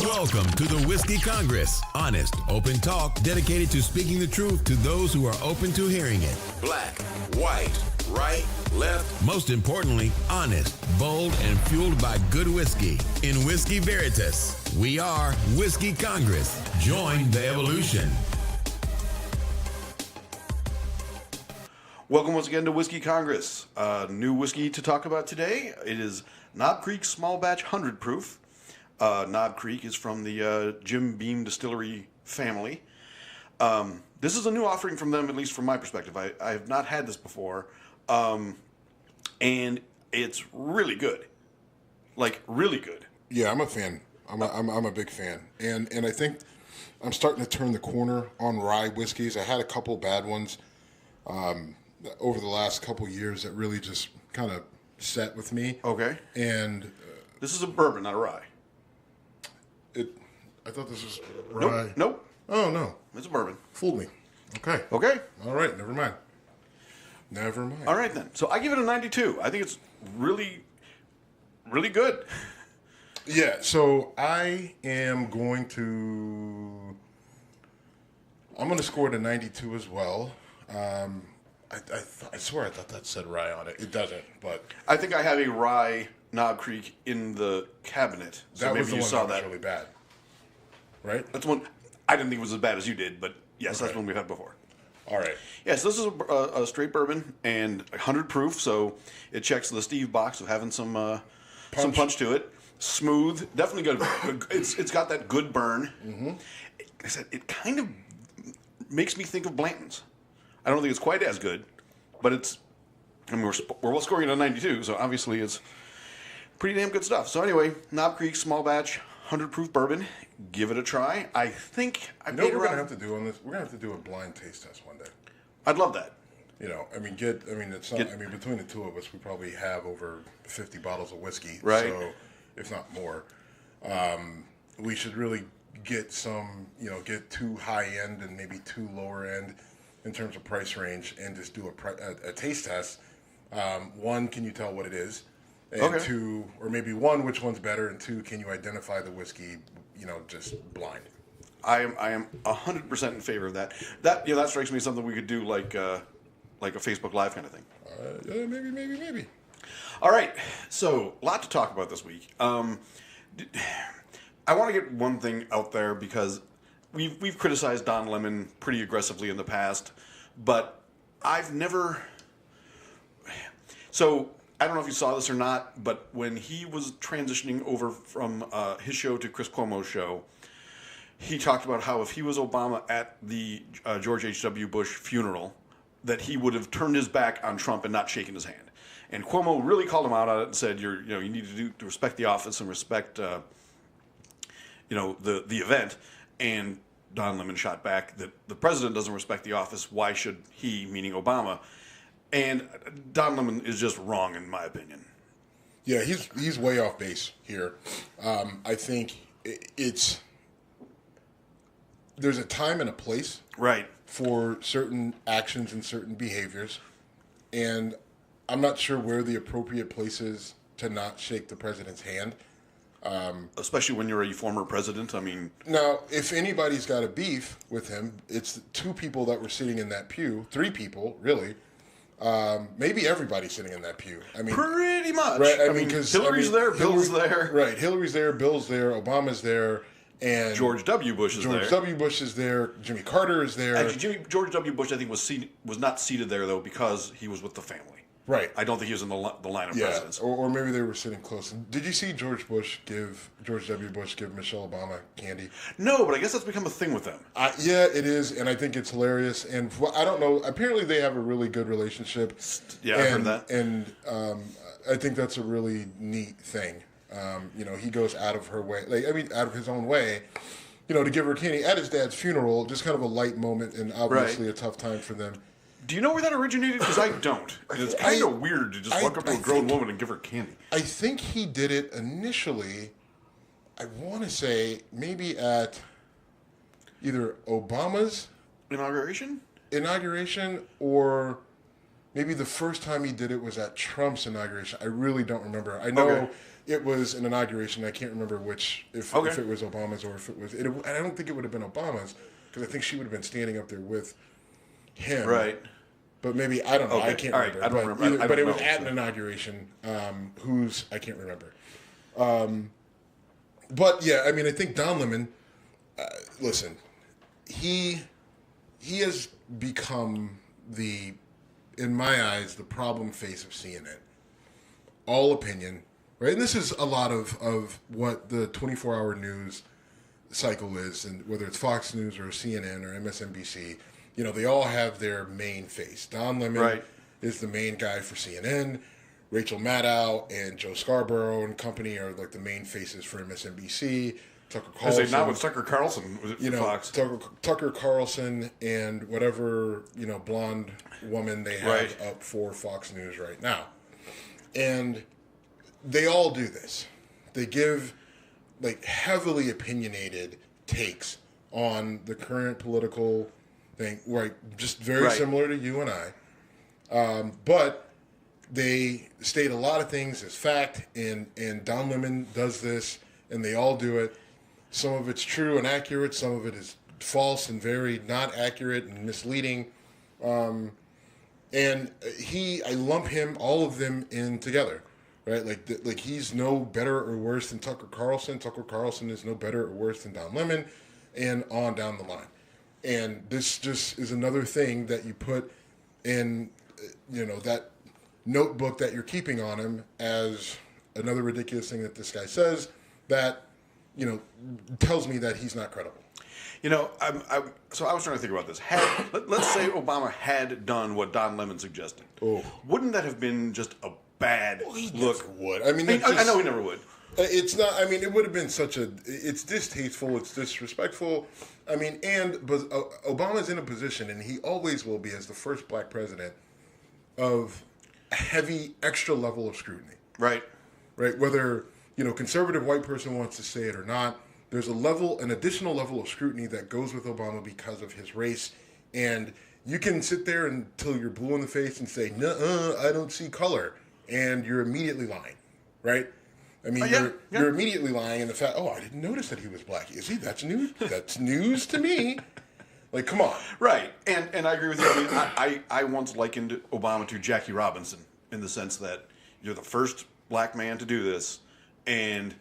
Welcome to the Whiskey Congress. Honest, open talk dedicated to speaking the truth to those who are open to hearing it. Black, white, right, left. Most importantly, honest, bold, and fueled by good whiskey. In Whiskey Veritas, we are Whiskey Congress. Join the evolution. Welcome once again to Whiskey Congress. New whiskey to talk about today. It is Knob Creek Small Batch 100 Proof. Knob Creek is from the Jim Beam Distillery family. This is a new offering from them, at least from my perspective. I have not had this before, and it's really good, like really good. Yeah, I'm a fan. I'm a big fan, and I think I'm starting to turn the corner on rye whiskeys. I had a couple bad ones over the last couple years that really just kind of set with me. Okay, and this is a bourbon, not a rye. I thought this was rye. Nope. Oh, no. It's a bourbon. Fooled me. Okay. Okay. All right. Never mind. All right, then. So I give it a 92. I think it's really, really good. Yeah. So I am going to score it a 92 as well. I swear I thought that said rye on it. It doesn't, but I think I have a rye Knob Creek in the cabinet. So that maybe was the you one saw that was that. really bad. Right? That's one I didn't think it was as bad as you did, but yes, Okay. that's one we've had before. All right. Yes, this is a straight bourbon and 100 proof, so it checks the Steve box of having some punch to it. Smooth, definitely good. It's got that good burn. Mm-hmm. I said it kind of makes me think of Blanton's. I don't think it's quite as good, but it's. I mean, we're well scoring it a 92, so obviously it's pretty damn good stuff. So anyway, Knob Creek Small Batch 100 proof bourbon. Give it a try. I think I You know what we're gonna have to do on this? We're gonna have to do a blind taste test one day. I'd love that. You know, I mean, it's not. I mean, between the two of us, we probably have over 50 bottles of whiskey, right? So, if not more, we should really get some. Get two high end and maybe two lower end in terms of price range, and just do a taste test. One, can you tell what it is? And okay. Two, or maybe one, which one's better? And two, can you identify the whiskey? Just blind. I am 100% in favor of that. That strikes me as something we could do like a Facebook Live kind of thing. Yeah, maybe. All right, so a lot to talk about this week. I want to get one thing out there because we've criticized Don Lemon pretty aggressively in the past, but I've never. So I don't know if you saw this or not, but when he was transitioning over from his show to Chris Cuomo's show, he talked about how if he was Obama at the George H.W. Bush funeral, that he would have turned his back on Trump and not shaken his hand. And Cuomo really called him out on it and said, you need to respect the office and respect, the event. And Don Lemon shot back that the president doesn't respect the office. Why should he, meaning Obama? And Don Lemon is just wrong, in my opinion. Yeah, he's way off base here. I think there's a time and a place, right, for certain actions and certain behaviors, and I'm not sure where the appropriate place is to not shake the president's hand. Especially when you're a former president. I mean, now if anybody's got a beef with him, it's two people that were sitting in that pew, three people really. Maybe everybody sitting in that pew. I mean, pretty much. Right? I mean, because Hillary's there, Bill's there. Right. Hillary's there, Bill's there, Obama's there, and George W. Bush is there. George W. Bush is there. Jimmy Carter is there. Actually, George W. Bush, I think, was not seated there though because he was with the family. Right. I don't think he was in the line of presidents. Or maybe they were sitting close. Did you see George W. Bush give Michelle Obama candy? No, but I guess that's become a thing with them. Yeah, it is, and I think it's hilarious. And I don't know. Apparently, they have a really good relationship. Yeah, I've heard that. And I think that's a really neat thing. He goes out of her way, out of his own way, to give her candy at his dad's funeral. Just kind of a light moment, and obviously a tough time for them. Do you know where that originated? Because I don't. And it's kind of weird to just walk up to a grown woman and give her candy. I think he did it initially, I want to say, maybe at either Obama's inauguration or maybe the first time he did it was at Trump's inauguration. I really don't remember. I know it was an inauguration. I can't remember if it was Obama's or if it was. I don't think it would have been Obama's because I think she would have been standing up there with him. Right. But maybe, I don't know. Okay. I can't All remember. right. I don't remember. But it was know. at an inauguration. I can't remember. But yeah, I mean, I think Don Lemon, listen, he has become in my eyes, the problem face of CNN. All opinion, right? And this is a lot of what the 24-hour news cycle is, and whether it's Fox News or CNN or MSNBC, they all have their main face. Don Lemon is the main guy for CNN. Rachel Maddow and Joe Scarborough and company are like the main faces for MSNBC. Tucker Carlson. Not with Tucker Carlson, Fox. Tucker Carlson and whatever, blonde woman they have up for Fox News right now. And they all do this. They give like heavily opinionated takes on the current political thing, right? Just very similar to you and I. But they state a lot of things as fact, and Don Lemon does this, and they all do it. Some of it's true and accurate. Some of it is false and very not accurate and misleading. And I lump all of them in together, right? Like he's no better or worse than Tucker Carlson. Tucker Carlson is no better or worse than Don Lemon, and on down the line. And this just is another thing that you put in, that notebook that you're keeping on him as another ridiculous thing that this guy says that, tells me that he's not credible. So I was trying to think about this. Let's say Obama had done what Don Lemon suggested. Oh. Wouldn't that have been just a bad look? Never would. I mean, I know he never would. It's not. I mean, it would have been it's distasteful. It's disrespectful. I mean, but Obama's in a position, and he always will be as the first black president, of a heavy extra level of scrutiny. Right. Whether, conservative white person wants to say it or not, there's an additional level of scrutiny that goes with Obama because of his race. And you can sit there until you're blue in the face and say, "Nuh-uh, I don't see color," and you're immediately lying, right? I mean, you're immediately lying in the fact, I didn't notice that he was black. Is he? That's news. That's news to me. Like, come on. Right. And I agree with you. I mean, I once likened Obama to Jackie Robinson in the sense that you're the first black man to do this, and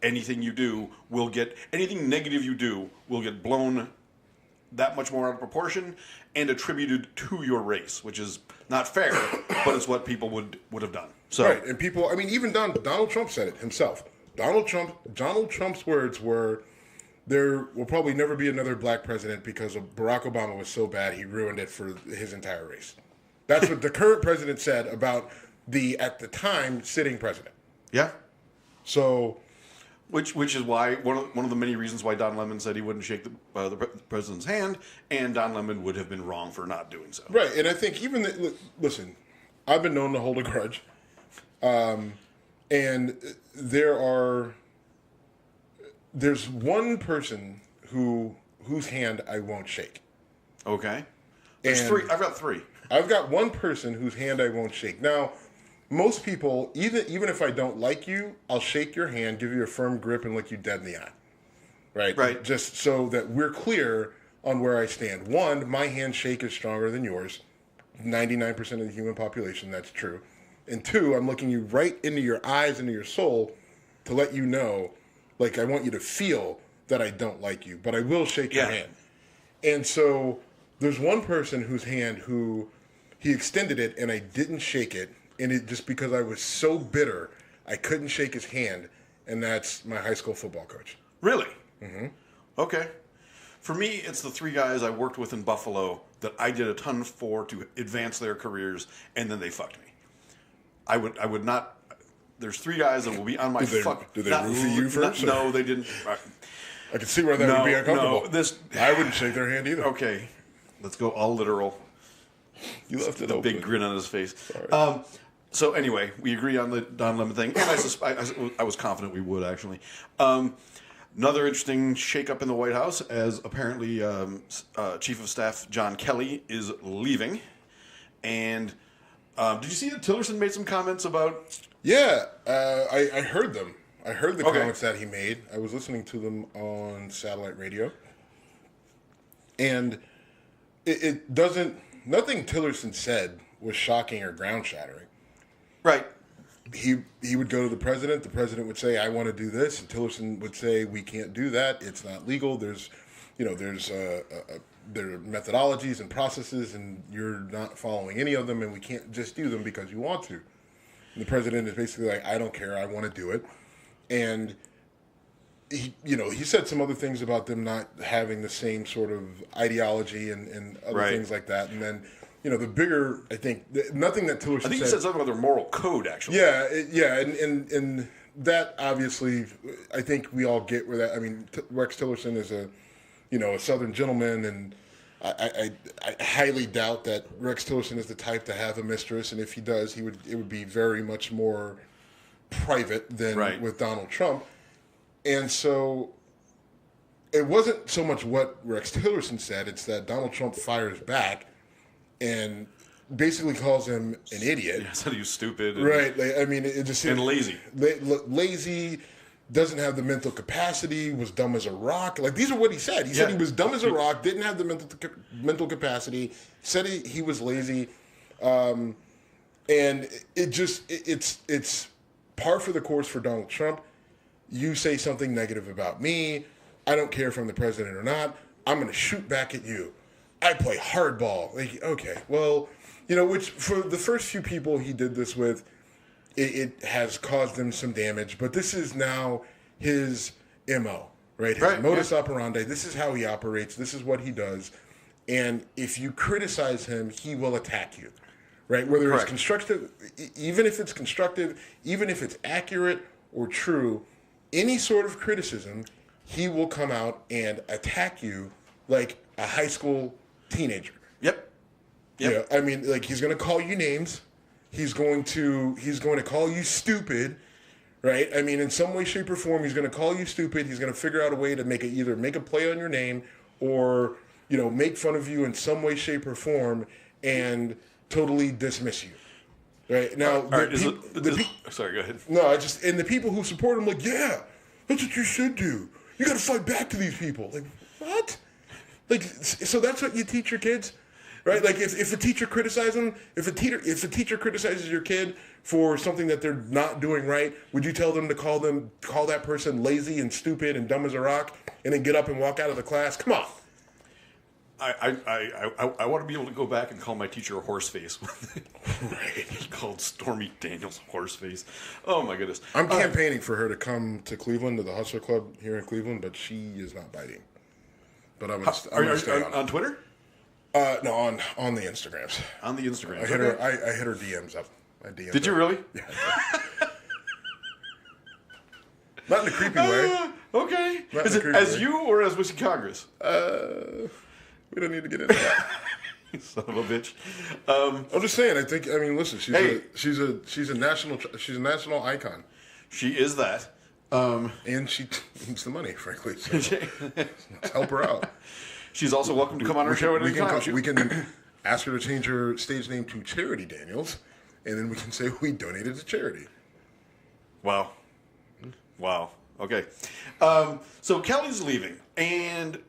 anything negative you do will get blown that much more out of proportion and attributed to your race, which is not fair, but it's what people would have done. So, right. And people, I mean, even Donald Trump said it himself. Donald Trump's words were, there will probably never be another black president because Barack Obama was so bad he ruined it for his entire race. That's what the current president said about at the time, sitting president. Yeah. So, which is why one of the many reasons why Don Lemon said he wouldn't shake the president's hand, and Don Lemon would have been wrong for not doing so. Right, and I think listen, I've been known to hold a grudge, and there's one person whose hand I won't shake. Okay. There's three. I've got three. I've got one person whose hand I won't shake. Now, most people, even if I don't like you, I'll shake your hand, give you a firm grip, and look you dead in the eye. Right? Just so that we're clear on where I stand. One, my handshake is stronger than yours. 99% of the human population, that's true. And two, I'm looking you right into your eyes, into your soul, to let you know, like, I want you to feel that I don't like you, but I will shake your hand. And so there's one person whose hand he extended it, and I didn't shake it. And it just because I was so bitter, I couldn't shake his hand, and that's my high school football coach. Really? Mm-hmm. Okay. For me, it's the three guys I worked with in Buffalo that I did a ton for to advance their careers, and then they fucked me. I would not. There's three guys that will be on my fuck. Did they roofie you first? No, they didn't. I can see where that would be uncomfortable. No, I wouldn't shake their hand either. Okay, let's go all literal. You left it the open. big grin on his face. Sorry. So anyway, we agree on the Don Lemon thing, and I was confident we would actually. Another interesting shakeup in the White House, as apparently Chief of Staff John Kelly is leaving, and Did you see that Tillerson made some comments about? Yeah, I heard them. I heard the Okay. comments that he made. I was listening to them on satellite radio. And it doesn't, nothing Tillerson said was shocking or ground shattering. Right. He would go to the president would say, I want to do this, and Tillerson would say, we can't do that, it's not legal, there's there are methodologies and processes, and you're not following any of them, and we can't just do them because you want to. And the president is basically like, I don't care, I want to do it. And he said some other things about them not having the same sort of ideology and other Right. things like that. And then, the bigger, I think, nothing that Tillerson I think he said something about their moral code, actually. Yeah, and that obviously, I think we all get where that. I mean, Rex Tillerson is a Southern gentleman, and I highly doubt that Rex Tillerson is the type to have a mistress, and if he does, it would be very much more private than Right. with Donald Trump. And so it wasn't so much what Rex Tillerson said, it's that Donald Trump fires back and basically calls him an idiot. Yeah, said he was stupid. And, Right. I mean, it just And lazy. Lazy, doesn't have the mental capacity, was dumb as a rock. Like, these are what he said. He said he was dumb as a rock, didn't have the mental capacity, said he was lazy. And it's par for the course for Donald Trump. You say something negative about me, I don't care if I'm the president or not, I'm going to shoot back at you. I play hardball. Like, okay, well, which for the first few people he did this with, it has caused them some damage. But this is now his MO, right? His modus operandi. This is how he operates. This is what he does. And if you criticize him, he will attack you, right? Whether it's constructive, even if it's constructive, even if it's accurate or true, any sort of criticism, he will come out and attack you like a high school teenager. Yep. Yeah, I mean, like, he's going to call you names. He's going to call you stupid, right? I mean, in some way, shape, or form, he's going to call you stupid. He's going to figure out a way to either make a play on your name or, make fun of you in some way, shape, or form and totally dismiss you. Right? Now, sorry, go ahead. No, and the people who support him, like, yeah, that's what you should do. You got to fight back to these people. Like, what? Like, so that's what you teach your kids? Right? Like, if a teacher criticizes them, if a teacher criticizes your kid for something that they're not doing right, would you tell them to call that person lazy and stupid and dumb as a rock, and then get up and walk out of the class? Come on. I want to be able to go back and call my teacher a horse face. Right. He called Stormy Daniels a horse face. Oh my goodness. I'm campaigning for her to come to Cleveland, to the Hustler Club here in Cleveland, but she is not biting. But I'm gonna stay on Twitter? No, on the Instagrams. On the Instagram. I hit her DMs up. Did you really? Yeah. Not in a creepy way. Okay. Not Is in it a creepy as way. you or as Mr. Congress? We don't need to get into that. You son of a bitch. I'm just saying. Listen. She's a national icon, She is that. and she needs the money, frankly. So let's help her out. She's also welcome to come on our show at any time. We can ask her to change her stage name to Charity Daniels, and then we can say we donated to charity. Wow. Okay. So Kelly's leaving, and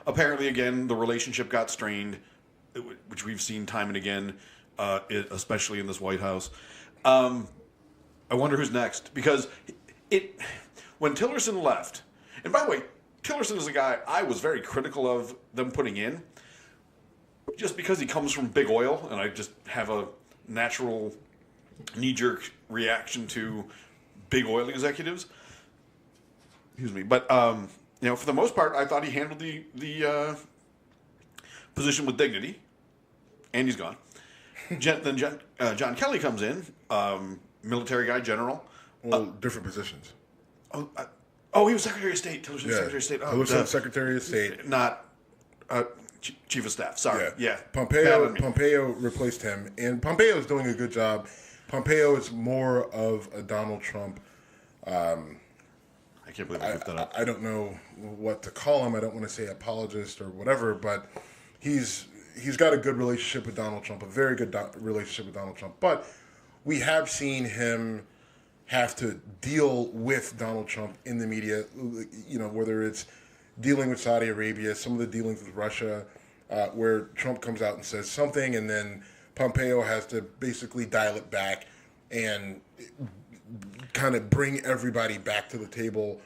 apparently, again, the relationship got strained, which we've seen time and again, especially in this White House. I wonder who's next, because when Tillerson left, and by the way, Tillerson is a guy I was very critical of them putting in, just because he comes from big oil, and I just have a natural knee-jerk reaction to big oil executives. Excuse me, but for the most part, I thought he handled the position with dignity, and he's gone. Then John Kelly comes in, military guy, general. Well, different positions. He was Secretary of State. Tillerson, Secretary of State. Tillerson, Secretary of State. Not Chief of Staff. Sorry. Yeah. Pompeo replaced him, and Pompeo is doing a good job. Pompeo is more of a Donald Trump. I can't believe I picked that up. I don't know what to call him. I don't want to say apologist or whatever, but he's he's got a good relationship with Donald Trump, a very good relationship with Donald Trump. But we have seen him have to deal with Donald Trump in the media, whether it's dealing with Saudi Arabia, some of the dealings with Russia, where Trump comes out and says something, and then Pompeo has to basically dial it back and kind of bring everybody back to the table,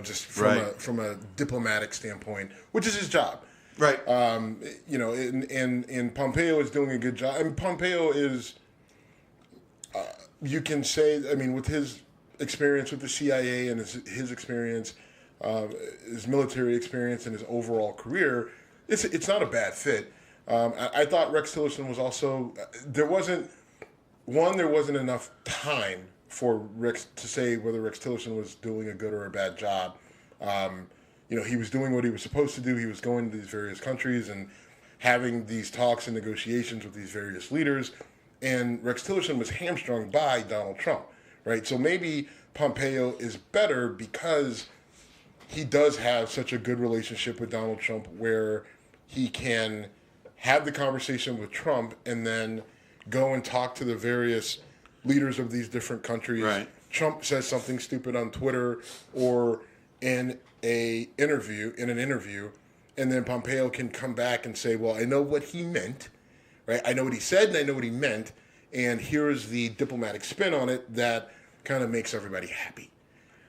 just from a diplomatic standpoint, which is his job. Right. And Pompeo is doing a good job. And Pompeo is, you can say, with his experience with the CIA and his experience, his military experience and his overall career, it's not a bad fit. I thought Rex Tillerson was also, there wasn't enough time for Rex to say whether Rex Tillerson was doing a good or a bad job. He was doing what he was supposed to do. He was going to these various countries and having these talks and negotiations with these various leaders. And Rex Tillerson was hamstrung by Donald Trump, right? So maybe Pompeo is better because he does have such a good relationship with Donald Trump where he can have the conversation with Trump and then go and talk to the various leaders of these different countries. Right. Trump says something stupid on Twitter or in an interview, and then Pompeo can come back and say, well, I know what he meant, right? I know what he said and I know what he meant, and here's the diplomatic spin on it that kind of makes everybody happy,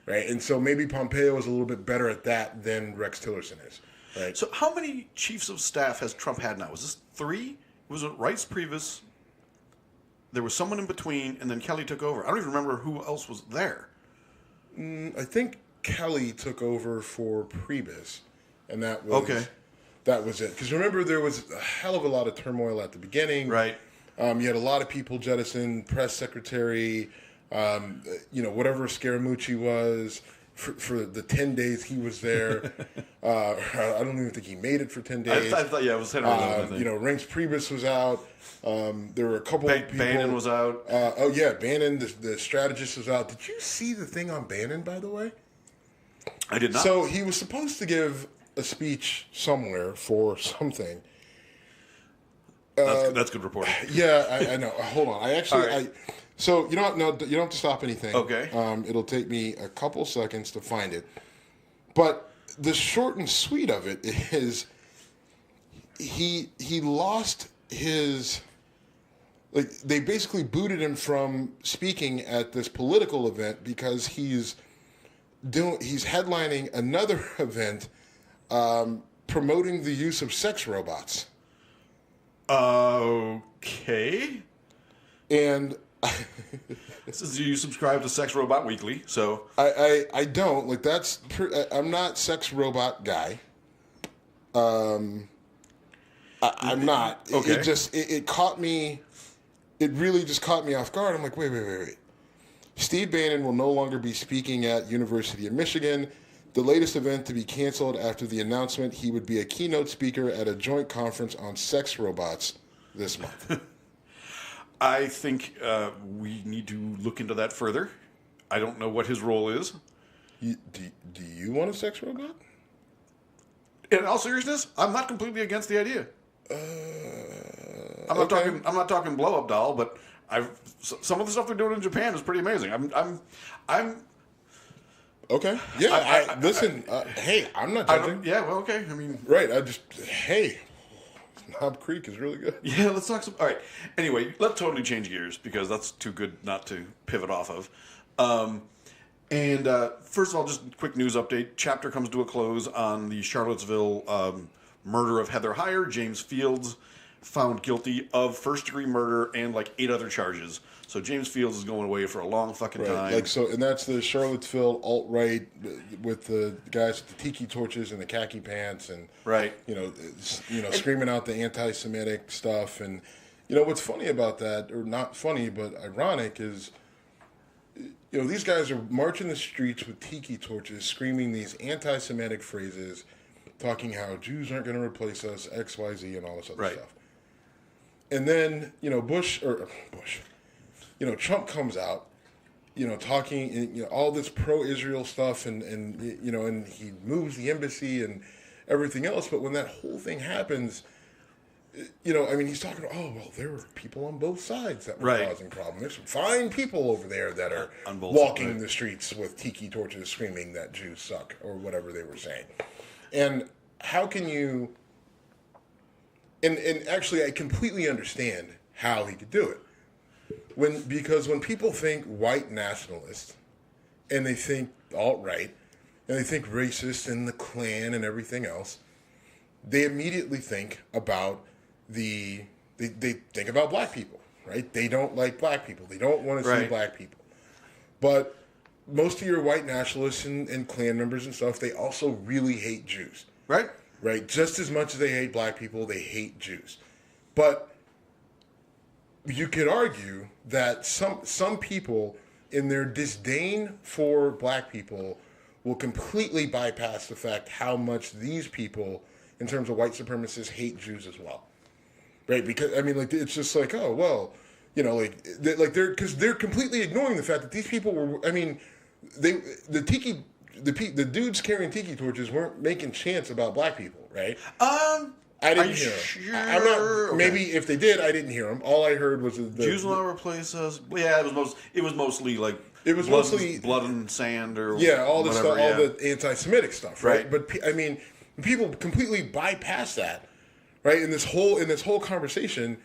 right? And so maybe Pompeo is a little bit better at that than Rex Tillerson is, right? So how many chiefs of staff has Trump had now? Was this 3? Was it Rice Previs? There was someone in between, and then Kelly took over. I don't even remember who else was there. I think Kelly took over for Priebus, and that was it. Because remember, there was a hell of a lot of turmoil at the beginning. Right. You had a lot of people jettisoned, press secretary, whatever Scaramucci was for the 10 days he was there. I don't even think he made it for 10 days. I thought, it was Henry. Reince Priebus was out. There were a couple of people. Bannon was out. Bannon, the strategist was out. Did you see the thing on Bannon, by the way? I did not. So he was supposed to give a speech somewhere for something. That's good reporting. Yeah, I know. Hold on. So you don't have to stop anything. Okay. It'll take me a couple seconds to find it. But the short and sweet of it is he lost his, they basically booted him from speaking at this political event because he's headlining another event promoting the use of sex robots. Okay. And this is, you subscribe to Sex Robot Weekly, so I don't I'm not sex robot guy. I'm not. Okay. It caught me. It really just caught me off guard. I'm like, wait. Steve Bannon will no longer be speaking at University of Michigan. The latest event to be canceled after the announcement he would be a keynote speaker at a joint conference on sex robots this month. I think we need to look into that further. I don't know what his role is. Do you want a sex robot? In all seriousness, I'm not completely against the idea. I'm not talking blow up doll, but some of the stuff they're doing in Japan is pretty amazing. I'm okay. Yeah. Listen. Hey, I'm not judging. Okay. I mean, right. Knob Creek is really good. Yeah. Let's talk some. All right. Anyway, let's totally change gears because that's too good not to pivot off of. First of all, just a quick news update. Chapter comes to a close on the Charlottesville murder of Heather Heyer. James Fields found guilty of first-degree murder and 8 other charges. So James Fields is going away for a long fucking time. And that's the Charlottesville alt-right with the guys with the tiki torches and the khaki pants and right. Screaming out the anti-Semitic stuff. And what's funny about that, or not funny but ironic, is these guys are marching the streets with tiki torches, screaming these anti-Semitic phrases, talking how Jews aren't going to replace us, X, Y, Z, and all this other stuff. And then, Trump comes out, talking, all this pro-Israel stuff, and he moves the embassy and everything else. But when that whole thing happens, he's talking, there were people on both sides that were causing problems. There's some fine people over there that are walking the streets with tiki torches screaming that Jews suck, or whatever they were saying. And how can you... And actually, I completely understand how he could do it. Because when people think white nationalist, and they think alt-right, and they think racist and the Klan and everything else, they immediately think about they think about black people, right? They don't like black people. They don't want to see black people. But most of your white nationalists and Klan members and stuff, they also really hate Jews. Right. Right? Just as much as they hate black people, they hate Jews. But you could argue that some people, in their disdain for black people, will completely bypass the fact how much these people, in terms of white supremacists, hate Jews as well. Right? Because, it's just like, oh, well, they're completely ignoring the fact that these people were, the dudes carrying tiki torches weren't making chants about black people, right? I didn't hear them. Sure? I'm not. Okay. Maybe if they did, I didn't hear them. All I heard was the Jews will not replace us. Yeah, it was mostly like blood and sand, or all the whatever, stuff, all the anti-Semitic stuff, right? But people completely bypass that, right? In this whole conversation,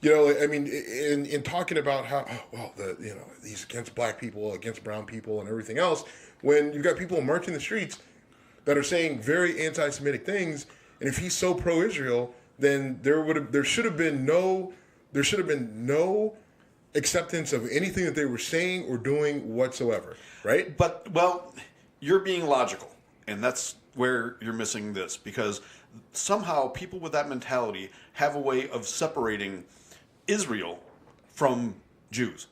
in talking about how these against black people, against brown people, and everything else. When you've got people marching the streets that are saying very anti-Semitic things, and if he's so pro-Israel, then there should have been no acceptance of anything that they were saying or doing whatsoever, right? But you're being logical, and that's where you're missing this, because somehow people with that mentality have a way of separating Israel from Jews.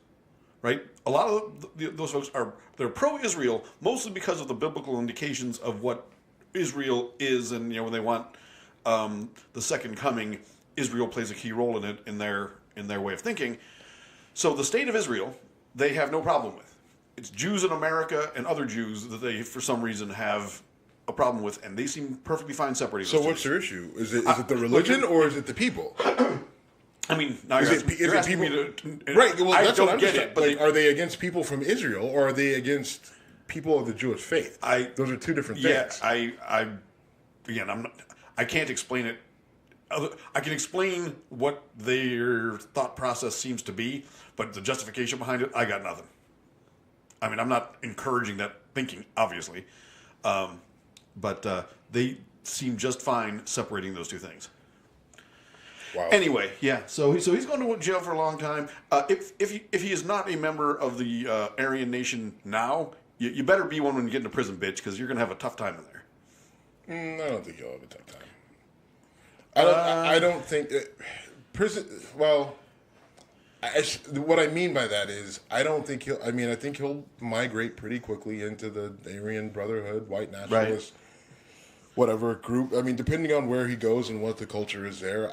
Right? A lot of those folks they're pro-Israel mostly because of the biblical indications of what Israel is, and when they want the second coming, Israel plays a key role in it in their way of thinking. So the state of Israel, they have no problem with. It's Jews in America and other Jews that they, for some reason, have a problem with, and they seem perfectly fine separating. So what's their issue? Is it the religion or is it the people? Now you're asking me to... Right, well, that's what I'm get it. But are they against people from Israel, or are they against people of the Jewish faith? Those are two different things. I can't explain it. I can explain what their thought process seems to be, but the justification behind it, I got nothing. I'm not encouraging that thinking, obviously, but they seem just fine separating those two things. Wow. Anyway, yeah. So he's going to jail for a long time. If he is not a member of the Aryan Nation now, you better be one when you get into prison, bitch, because you're going to have a tough time in there. I don't think you'll have a tough time. I don't think prison. Well, what I mean by that is I don't think he'll. I think he'll migrate pretty quickly into the Aryan Brotherhood, white nationalist. Right. Whatever group, depending on where he goes and what the culture is there,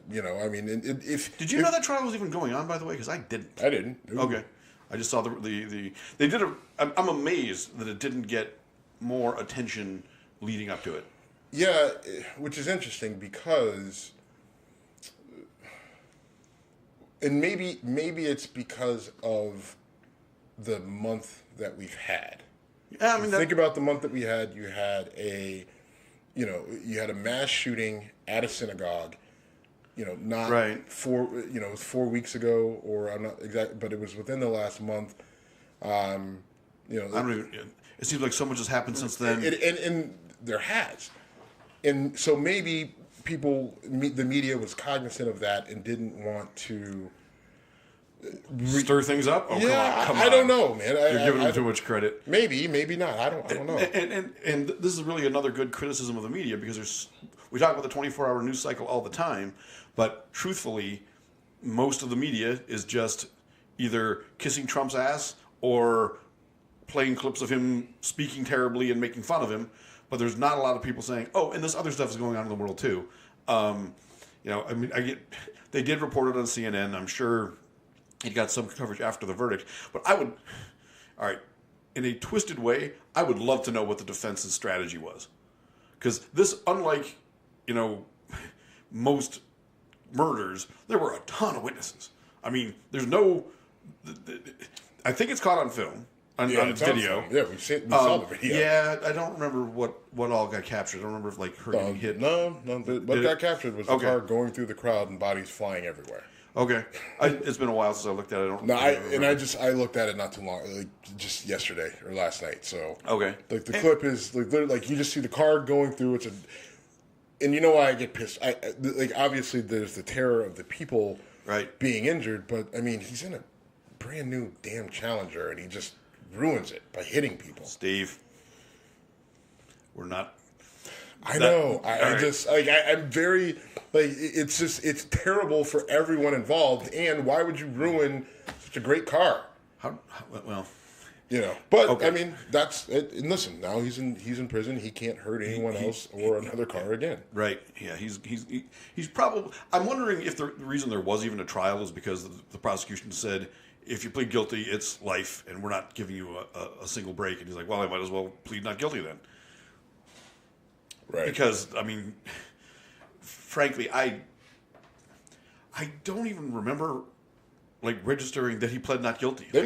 Did you know that trial was even going on, by the way? Because I didn't. I didn't. Ooh. Okay. I just saw they did I'm amazed that it didn't get more attention leading up to it. Yeah, which is interesting because, and maybe it's because of the month that we've had. Yeah, think about the month that we had. You had you had a mass shooting at a synagogue, not right. It was 4 weeks ago, or I'm not exact, but it was within the last month. I don't even, it seems like so much has happened since then. And there has. And so maybe the media was cognizant of that and didn't want to stir things up. Oh, yeah, come on. I don't know, man. You're giving them too much credit. Maybe not. I don't know. And this is really another good criticism of the media, because we talk about the 24-hour news cycle all the time, but truthfully, most of the media is just either kissing Trump's ass or playing clips of him speaking terribly and making fun of him. But there's not a lot of people saying, "Oh, and this other stuff is going on in the world too." They did report it on CNN. I'm sure it got some coverage after the verdict. But in a twisted way, I would love to know what the defense's strategy was, because this, unlike most murders, there were a ton of witnesses. I mean, there's no. I think it's caught on film, on video. Yeah, we saw the video. Yeah, I don't remember what all got captured. I don't remember if like her getting hit. No. What got captured was the car going through the crowd and bodies flying everywhere. Okay, it's been a while since I looked at it. I looked at it not too long, like just yesterday or last night. So okay, like the clip is like literally like you just see the car going through. And you know why I get pissed? Like obviously there's the terror of the people being injured, but I mean he's in a brand new damn Challenger and he just ruins it by hitting people. Steve, we're not. I know. I'm very like it's terrible for everyone involved. And why would you ruin such a great car? Well, you know. But okay. I mean, that's it. And listen, now he's in prison. He can't hurt anyone else or another car again. Right. Yeah. He's probably. I'm wondering if the reason there was even a trial is because the prosecution said, if you plead guilty, it's life, and we're not giving you a single break. And he's like, well, I might as well plead not guilty then. Right. Because, I mean, frankly, I don't even remember, like, registering that he pled not guilty. They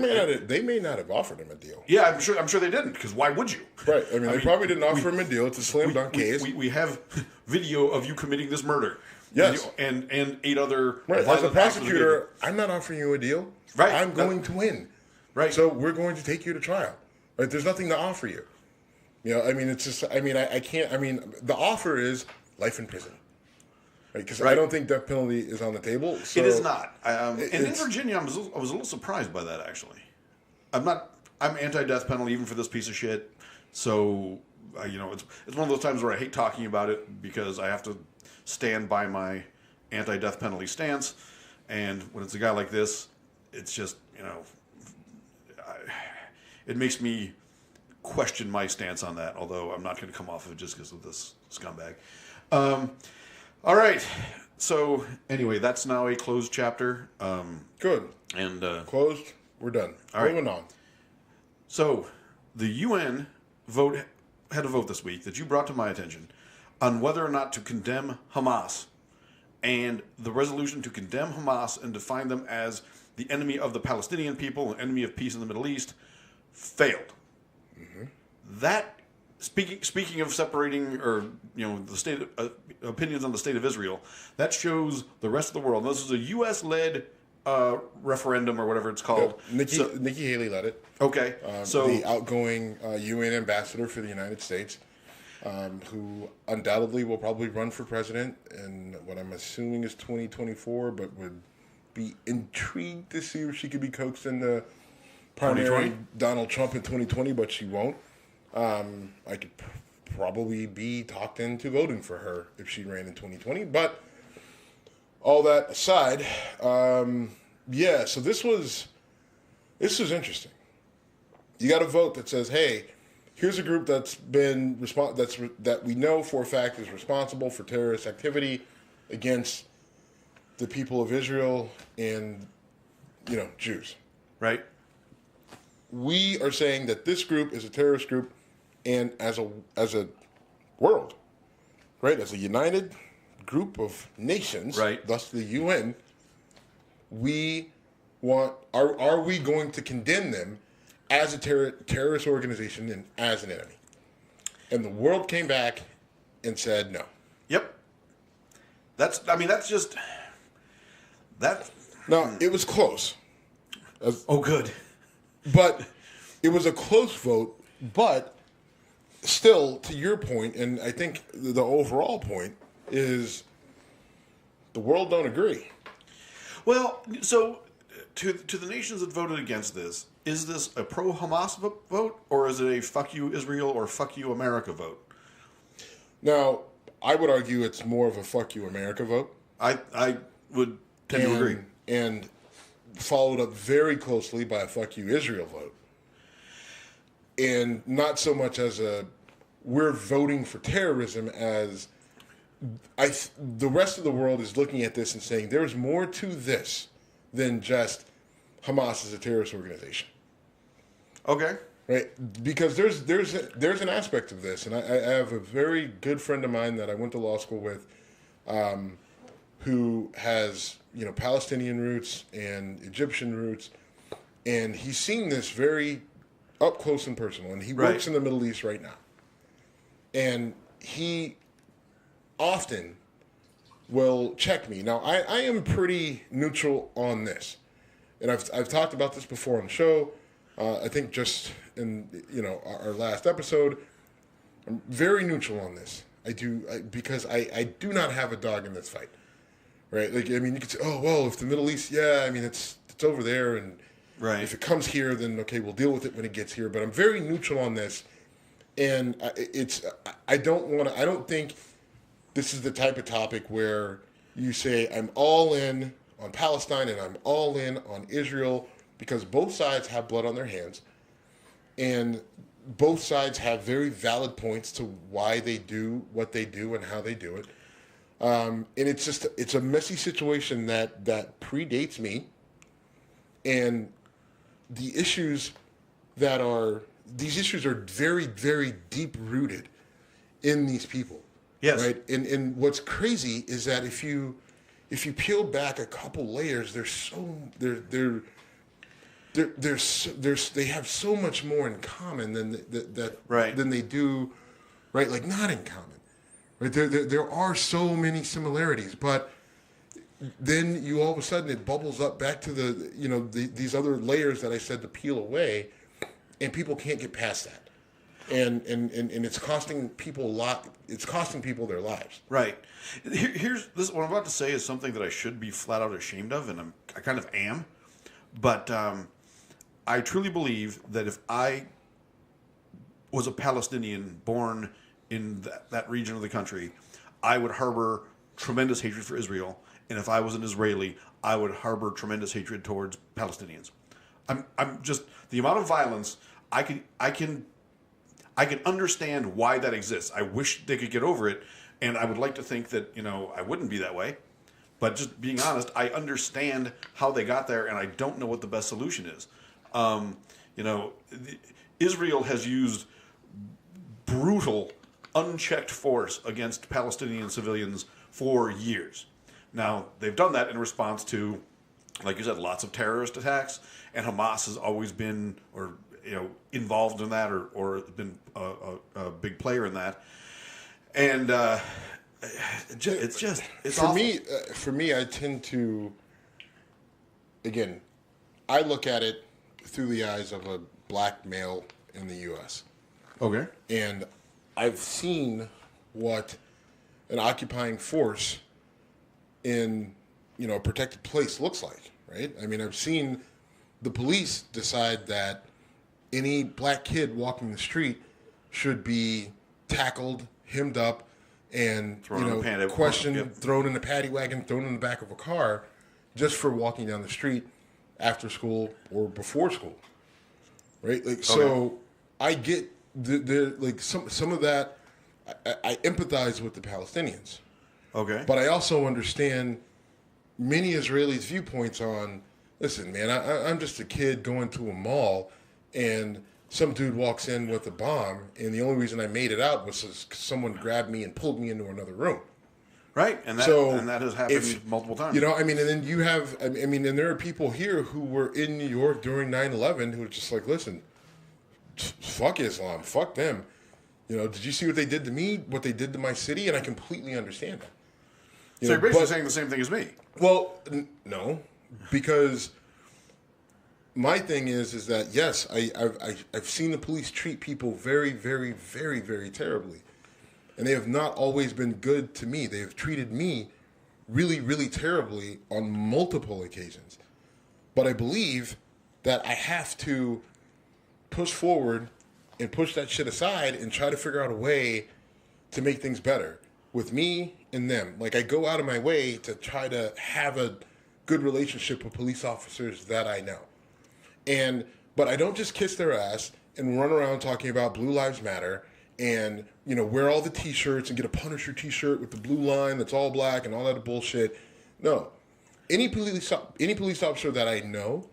may not have offered him a deal. Yeah, I'm sure they didn't, because why would you? Right. I mean, they probably didn't offer him a deal. It's a slam dunk case. We have video of you committing this murder. Yes. And 8 other... Right. As a prosecutor, I'm not offering you a deal. Right. I'm going to win. Right. So we're going to take you to trial. Right. There's nothing to offer you. You know, I mean, it's just, I mean, I can't, I mean, the offer is life in prison. Right? Because I don't think death penalty is on the table. So it is not. In Virginia, I was a little surprised by that, actually. I'm anti-death penalty even for this piece of shit. So, you know, it's one of those times where I hate talking about it because I have to stand by my anti-death penalty stance. And when it's a guy like this, it's just, you know, it makes me question my stance on that, although I'm not going to come off of it just because of this scumbag. All right. So, anyway, that's now a closed chapter. Good. And closed. We're done. Moving on. So, the UN had a vote this week that you brought to my attention on whether or not to condemn Hamas. And the resolution to condemn Hamas and define them as the enemy of the Palestinian people, an enemy of peace in the Middle East, failed. Mm-hmm. That speaking of separating, or you know, the state opinions on the state of Israel, that shows the rest of the world. This is a U.S.-led referendum or whatever it's called. Yeah, Nikki Haley led it. Okay, so the outgoing UN ambassador for the United States, who undoubtedly will probably run for president in what I'm assuming is 2024, but would be intrigued to see if she could be coaxed into primary Donald Trump in 2020, but she won't. I could probably be talked into voting for her if she ran in 2020. But all that aside, so this was interesting. You got a vote that says, "Hey, here's a group that's been that we know for a fact is responsible for terrorist activity against the people of Israel and, you know, Jews." Right. We are saying that this group is a terrorist group, and as a world, right, as a united group of nations, right, thus the UN, we want are we going to condemn them as a terrorist organization and as an enemy? And the world came back and said no. Yep. Now, it was close. Good. But it was a close vote, but still, to your point, and I think the overall point is the world don't agree. Well, so to the nations that voted against this, is this a pro-Hamas vote, or is it a fuck you Israel or fuck you America vote? Now, I would argue it's more of a fuck you America vote. I would tend to agree. And followed up very closely by a fuck you Israel vote. And not so much as we're voting for terrorism as the rest of the world is looking at this and saying there's more to this than just Hamas is a terrorist organization. Okay. Right? Because there's an aspect of this, and I have a very good friend of mine that I went to law school with, who has, Palestinian roots and Egyptian roots, and he's seen this very up close and personal, and he works in the Middle East right now. And he often will check me. Now, I am pretty neutral on this. And I've talked about this before on the show. I think just in, our last episode, I'm very neutral on this. Because I do not have a dog in this fight. Right? Like, I mean, you could say, oh, well, if the Middle East, it's over there, and if it comes here, then okay, we'll deal with it when it gets here. But I'm very neutral on this, and I don't think this is the type of topic where you say I'm all in on Palestine and I'm all in on Israel, because both sides have blood on their hands, and both sides have very valid points to why they do what they do and how they do it. And it's a messy situation that predates me, and these issues are very, very deep rooted in these people. Yes. Right. And what's crazy is that if you peel back a couple layers, they have so much more in common than than they do, right? Like, not in common. Right. There are so many similarities, but then you all of a sudden it bubbles up back to these other layers that I said to peel away, and people can't get past that, and it's costing people a lot. It's costing people their lives. Right. Here's this. What I'm about to say is something that I should be flat out ashamed of, and I kind of am, but I truly believe that if I was a Palestinian born in that region of the country, I would harbor tremendous hatred for Israel. And if I was an Israeli, I would harbor tremendous hatred towards Palestinians. I'm just, the amount of violence, I can understand why that exists. I wish they could get over it, and I would like to think that, I wouldn't be that way. But just being honest, I understand how they got there, and I don't know what the best solution is. Israel has used brutal, unchecked force against Palestinian civilians for years. Now, they've done that in response to, like you said, lots of terrorist attacks, and Hamas has always been, involved in that, or been a big player in that. And it's for awful. For me, I tend to, again, I look at it through the eyes of a black male in the U.S. Okay. And I've seen what an occupying force in, a protected place looks like, right? I mean, I've seen the police decide that any black kid walking the street should be tackled, hemmed up, and questioned, thrown in a paddy wagon, thrown in the back of a car, just for walking down the street after school or before school, right? Like, so I get some of that. I empathize with the Palestinians. Okay. But I also understand many Israelis' viewpoints on, listen, man, I'm just a kid going to a mall, and some dude walks in with a bomb, and the only reason I made it out was because someone grabbed me and pulled me into another room. Right, and that has happened multiple times. And then you have, and there are people here who were in New York during 9/11 who are just like, listen, fuck Islam, fuck them. Did you see what they did to me, what they did to my city? And I completely understand that. So you're basically saying the same thing as me. Well, no, because my thing is that, yes, I've seen the police treat people very, very, very, very terribly. And they have not always been good to me. They have treated me really, really terribly on multiple occasions. But I believe that I have to push forward and push that shit aside and try to figure out a way to make things better with me and them. Like, I go out of my way to try to have a good relationship with police officers that I know. But I don't just kiss their ass and run around talking about Blue Lives Matter and, wear all the T-shirts and get a Punisher T-shirt with the blue line that's all black and all that bullshit. No. Any police officer that I know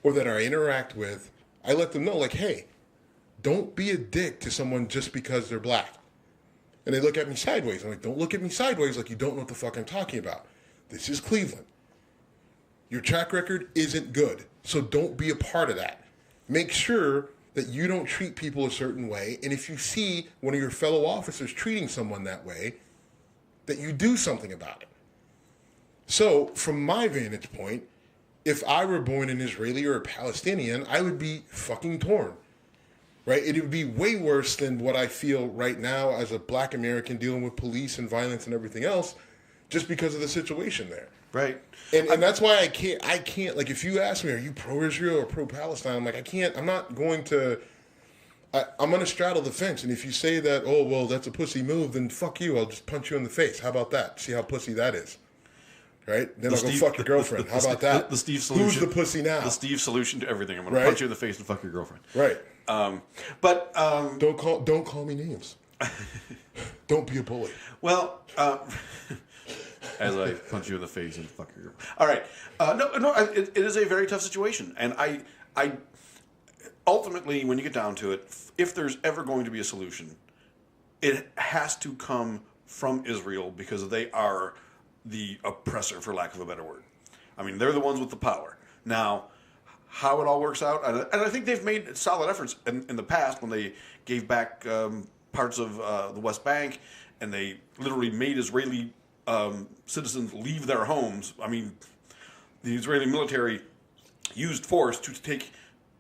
or that I interact with, I let them know, like, hey, don't be a dick to someone just because they're black. And they look at me sideways. I'm like, don't look at me sideways like you don't know what the fuck I'm talking about. This is Cleveland. Your track record isn't good, so don't be a part of that. Make sure that you don't treat people a certain way, and if you see one of your fellow officers treating someone that way, that you do something about it. So, from my vantage point, if I were born an Israeli or a Palestinian, I would be fucking torn. Right? It would be way worse than what I feel right now as a black American dealing with police and violence and everything else, just because of the situation there. Right. And that's why I can't, like, if you ask me, are you pro-Israel or pro-Palestine? I'm like, I'm not going to, I'm going to straddle the fence. And if you say that, oh, well, that's a pussy move, then fuck you. I'll just punch you in the face. How about that? See how pussy that is. Right? Then I'll go fuck your girlfriend. How about that? The Steve solution. Who's the pussy now? The Steve solution to everything. I'm going to punch you in the face and fuck your girlfriend. Right. Don't call me names. Don't be a bully. Well, as I punch you in the face and fuck your girlfriend. All right. It is a very tough situation, and I ultimately, when you get down to it, if there's ever going to be a solution, it has to come from Israel because they are the oppressor, for lack of a better word. I mean, they're the ones with the power. Now, how it all works out, and I think they've made solid efforts in the past when they gave back parts of the West Bank, and they literally made Israeli citizens leave their homes. I mean, the Israeli military used force to take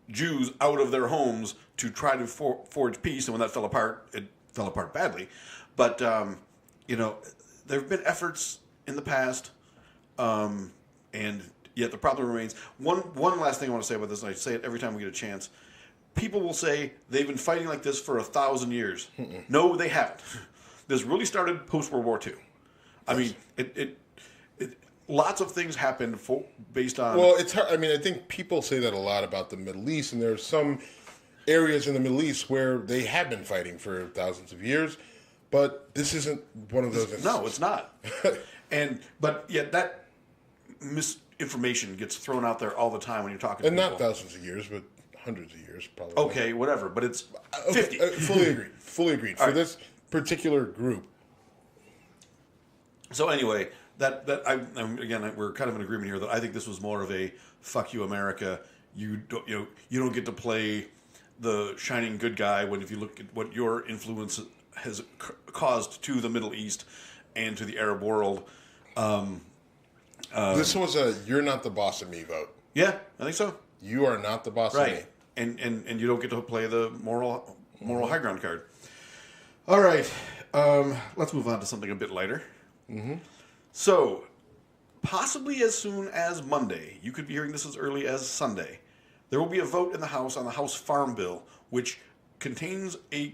Jews out of their homes to try to forge peace, and when that fell apart, it fell apart badly. But, there have been efforts in the past, and yet the problem remains. One last thing I want to say about this, and I say it every time we get a chance. People will say they've been fighting like this for 1,000 years. No, they haven't. This really started post-World War II. I mean, it lots of things happened based on... Well, it's hard. I mean, I think people say that a lot about the Middle East, and there are some areas in the Middle East where they have been fighting for thousands of years, but this isn't one of those instances. No, it's not. But yet that misinformation gets thrown out there all the time when you're talking to people. And not thousands of years, but hundreds of years, probably. Okay, whatever, but it's 50. Fully agreed. For this particular group. So anyway, we're kind of in agreement here that I think this was more of a fuck you, America. You don't get to play the shining good guy when if you look at what your influence has caused to the Middle East and to the Arab world. This was a "you're not the boss of me" vote. Yeah, I think so. You are not the boss of me, and you don't get to play the moral high ground card. All right, let's move on to something a bit lighter. Mm-hmm. So, possibly as soon as Monday, you could be hearing this as early as Sunday, there will be a vote in the House on the House Farm Bill, which contains a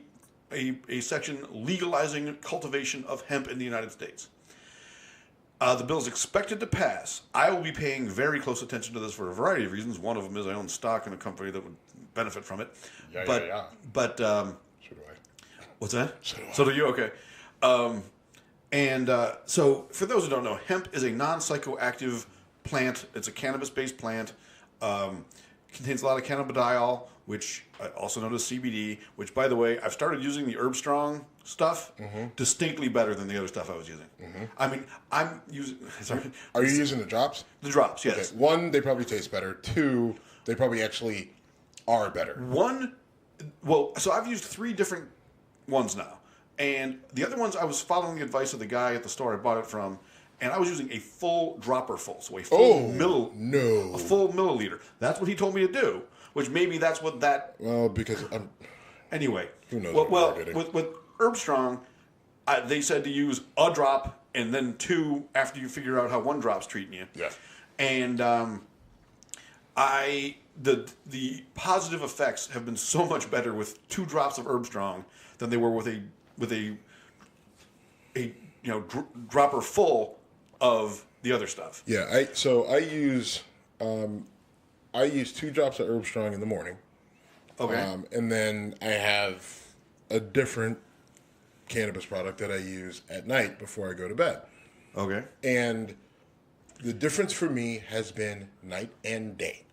section legalizing cultivation of hemp in the United States. The bill is expected to pass. I will be paying very close attention to this for a variety of reasons. One of them is I own stock in a company that would benefit from it. But so do I. What's that? So do you. Okay. So for those who don't know, hemp is a non-psychoactive plant. It's a cannabis-based plant. Contains a lot of cannabidiol, which also known as CBD, which, by the way, I've started using the Herb Strong stuff distinctly better than the other stuff I was using. I mean, I'm using... Sorry. Are you using the drops? The drops, yes. Okay. One, they probably taste better. Two, they probably actually are better. So I've used 3 different ones now. And the other ones, I was following the advice of the guy at the store I bought it from, and I was using a full dropper full, so a full milliliter. That's what he told me to do, which maybe that's what that... Well, because... Anyway. Who knows with Herb Strong, they said to use a drop and then 2 after you figure out how 1 drop's treating you. Yeah. And the positive effects have been so much better with 2 drops of Herb Strong than they were with a dropper full of the other stuff. Yeah, I use 2 drops of Herb Strong in the morning. Okay. And then I have a different cannabis product that I use at night before I go to bed. Okay. And the difference for me has been night and day.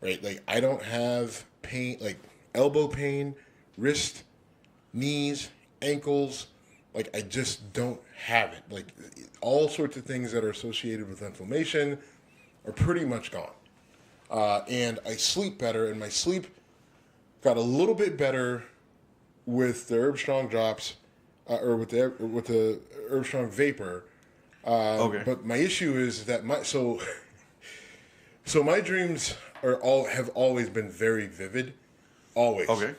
Right? Like, I don't have pain, like elbow pain, wrist, knees, ankles, Like, I just don't have it. Like, all sorts of things that are associated with inflammation are pretty much gone. And I sleep better, and my sleep got a little bit better with the Herb Strong drops, or with the Herb Strong vapor. Okay. But my issue is that so my dreams have always been very vivid, always. Okay.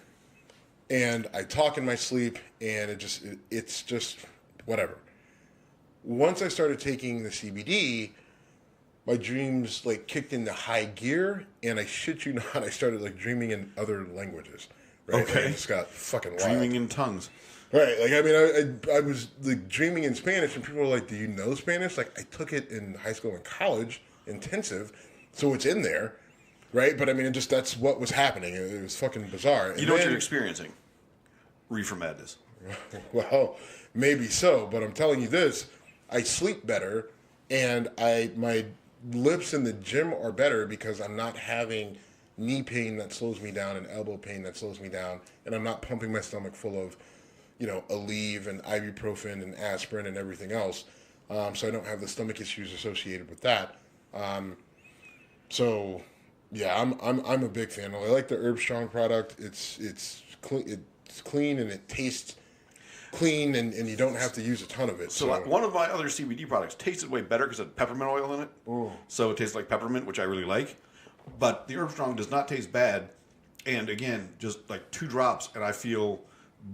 And I talk in my sleep, and it's just whatever. Once I started taking the CBD, my dreams like kicked into high gear, and I shit you not, I started like dreaming in other languages. Right? Okay. Like, it just got fucking wild. Dreaming in tongues. Right. Like, I mean, I was like dreaming in Spanish, and people were like, "Do you know Spanish?" Like, I took it in high school and college, intensive, so it's in there. Right? But I mean, that's what was happening. It was fucking bizarre. You know what you're experiencing? Reefer madness. Well, maybe so, but I'm telling you this: I sleep better, and my lips in the gym are better because I'm not having knee pain that slows me down and elbow pain that slows me down, and I'm not pumping my stomach full of, Aleve and ibuprofen and aspirin and everything else. So I don't have the stomach issues associated with that. So yeah, I'm a big fan. I like the Herb Strong product. It's clean and it tastes clean, and you don't have to use a ton of it. So one of my other CBD products tasted way better because it had peppermint oil in it. Ooh. So it tastes like peppermint, which I really like. But the Herb Strong does not taste bad. And again, just like 2 drops, and I feel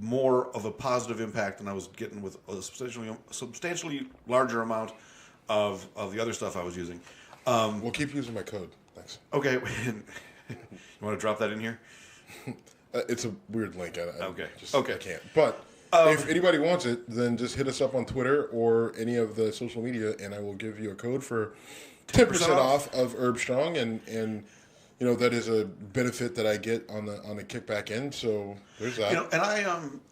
more of a positive impact than I was getting with a substantially larger amount of the other stuff I was using. We'll keep using my code. Thanks. Okay. You want to drop that in here? It's a weird link. Okay. I can't. But if anybody wants it, then just hit us up on Twitter or any of the social media, and I will give you a code for 10% off of Herb Strong, and that is a benefit that I get on the kickback end. So there's that. And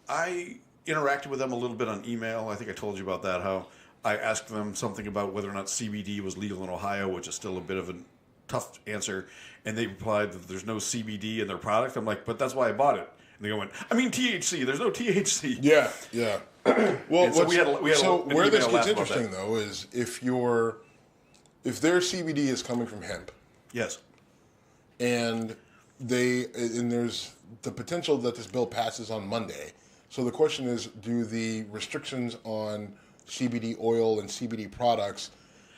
I interacted with them a little bit on email. I think I told you about that. How I asked them something about whether or not CBD was legal in Ohio, which is still a bit of a tough answer. And they replied that there's no CBD in their product. I'm like, but that's why I bought it. And they went, I mean THC. There's no THC. Yeah. Well, so where this gets interesting though is if their CBD is coming from hemp. Yes. And there's the potential that this bill passes on Monday. So the question is, do the restrictions on CBD oil and CBD products,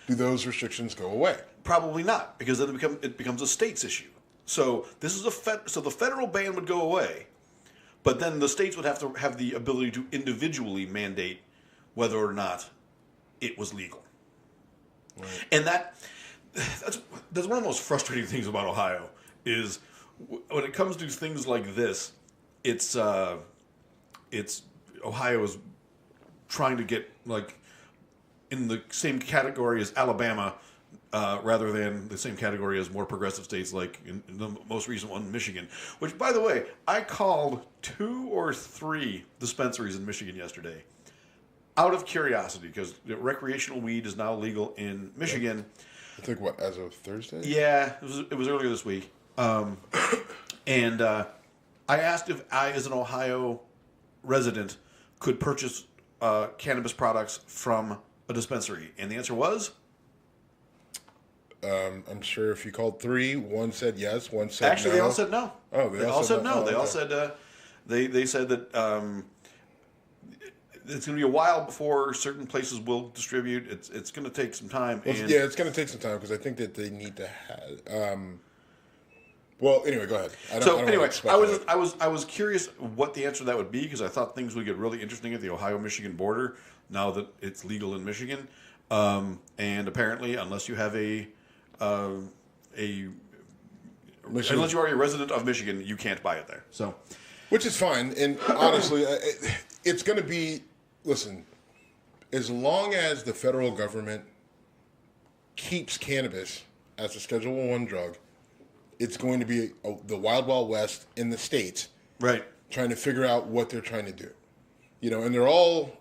do those restrictions go away? Probably not, because then it becomes a state's issue. So this is so the federal ban would go away, but then the states would have to have the ability to individually mandate whether or not it was legal. Right. And that's one of the most frustrating things about Ohio is when it comes to things like this, it's Ohio is trying to get like in the same category as Alabama, rather than the same category as more progressive states like in the most recent one, Michigan. Which, by the way, I called 2 or 3 dispensaries in Michigan yesterday out of curiosity because recreational weed is now legal in Michigan. I think as of Thursday? Yeah, it was earlier this week. And I asked if I, as an Ohio resident, could purchase cannabis products from a dispensary, and the answer was? I'm sure if you called 3, one said yes, one said actually, no. they all said no. Oh, they all said no. They all said they said that it's going to be a while before certain places will distribute. It's going to take some time. Well, yeah, it's going to take some time because I think that they need to have. Well, anyway, go ahead. I was curious what the answer to that would be because I thought things would get really interesting at the Ohio-Michigan border now that it's legal in Michigan. And apparently, unless you have unless you're already a resident of Michigan, you can't buy it there. So, which is fine. And honestly, it's going to be. Listen, as long as the federal government keeps cannabis as a Schedule 1 drug, it's going to be the Wild Wild West in the states, right? Trying to figure out what they're trying to do, and they're all,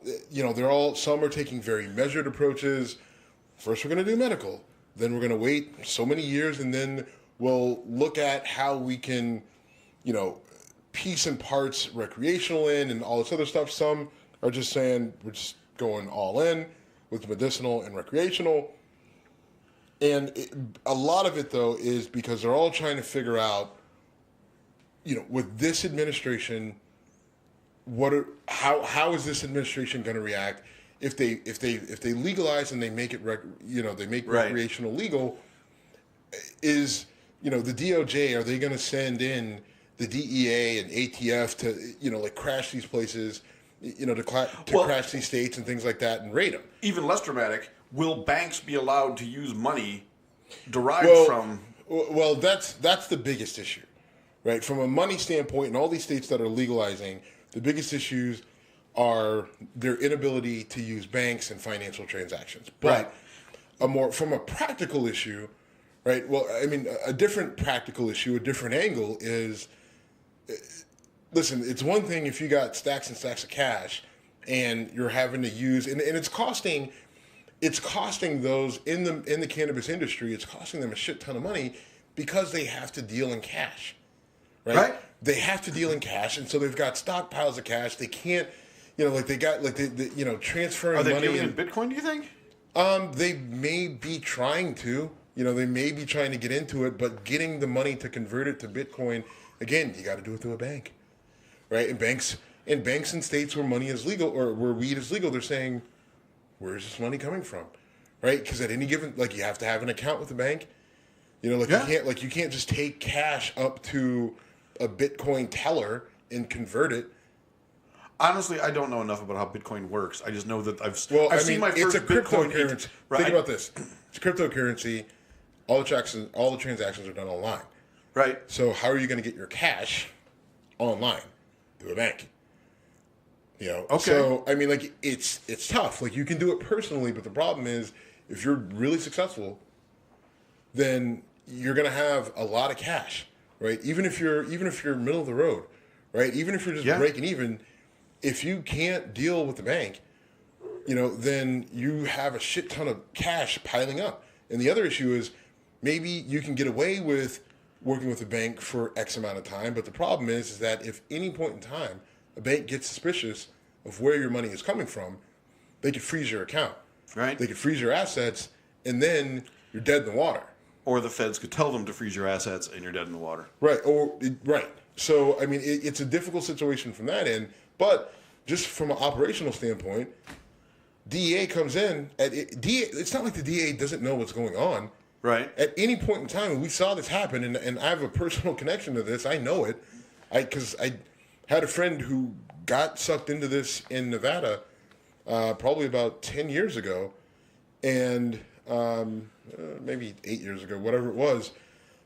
some are taking very measured approaches. First, we're going to do medical, then we're going to wait so many years, and then we'll look at how we can, piece and parts recreational in and all this other stuff. Some are just saying we're just going all in with medicinal and recreational. And a lot of it, though, is because they're all trying to figure out, with this administration, how is this administration going to react if they legalize and they make it recreational legal? Is the DOJ, are they going to send in the DEA and ATF to crash these places, to crash these states and things like that and raid them? Even less dramatic, will banks be allowed to use money derived from? Well, that's the biggest issue, right? From a money standpoint, in all these states that are legalizing, the biggest issues are their inability to use banks and financial transactions. But from a practical issue, right? Well, I mean, a different practical issue, a different angle is, listen, it's one thing if you got stacks and stacks of cash and you're having to use, and it's costing those in the cannabis industry, it's costing them a shit ton of money because they have to deal in cash, right? They have to deal in cash, and so they've got stockpiles of cash. They can't, transferring money. Are they dealing in Bitcoin, do you think? They may be trying to. They may be trying to get into it, but getting the money to convert it to Bitcoin, again, you got to do it through a bank, right? And banks in states where money is legal or where weed is legal, they're saying, where's this money coming from, right? Because at any given, you have to have an account with the bank. You can't just take cash up to a Bitcoin teller and convert it. Honestly, I don't know enough about how Bitcoin works. I just know that I've seen my it's first a Bitcoin. Cryptocurrency. Think about this: it's a cryptocurrency. All the transactions are done online. Right. So how are you going to get your cash online through a bank? Okay. So I mean, it's tough. You can do it personally, but the problem is if you're really successful, then you're going to have a lot of cash, right? Even if you're middle of the road, right? Even if you're just breaking even, if you can't deal with the bank, then you have a shit ton of cash piling up. And the other issue is maybe you can get away with working with a bank for X amount of time, but the problem is that if any point in time a bank gets suspicious of where your money is coming from, they could freeze your account. Right. They could freeze your assets, and then you're dead in the water. Or the feds could tell them to freeze your assets, and you're dead in the water. Right. Right. So, I mean, it's a difficult situation from that end, but just from an operational standpoint, DEA comes in. It's not like the DEA doesn't know what's going on. Right. At any point in time, and we saw this happen, and I have a personal connection to this. I know it, because I had a friend who got sucked into this in Nevada probably about 10 years ago, and maybe 8 years ago, whatever it was,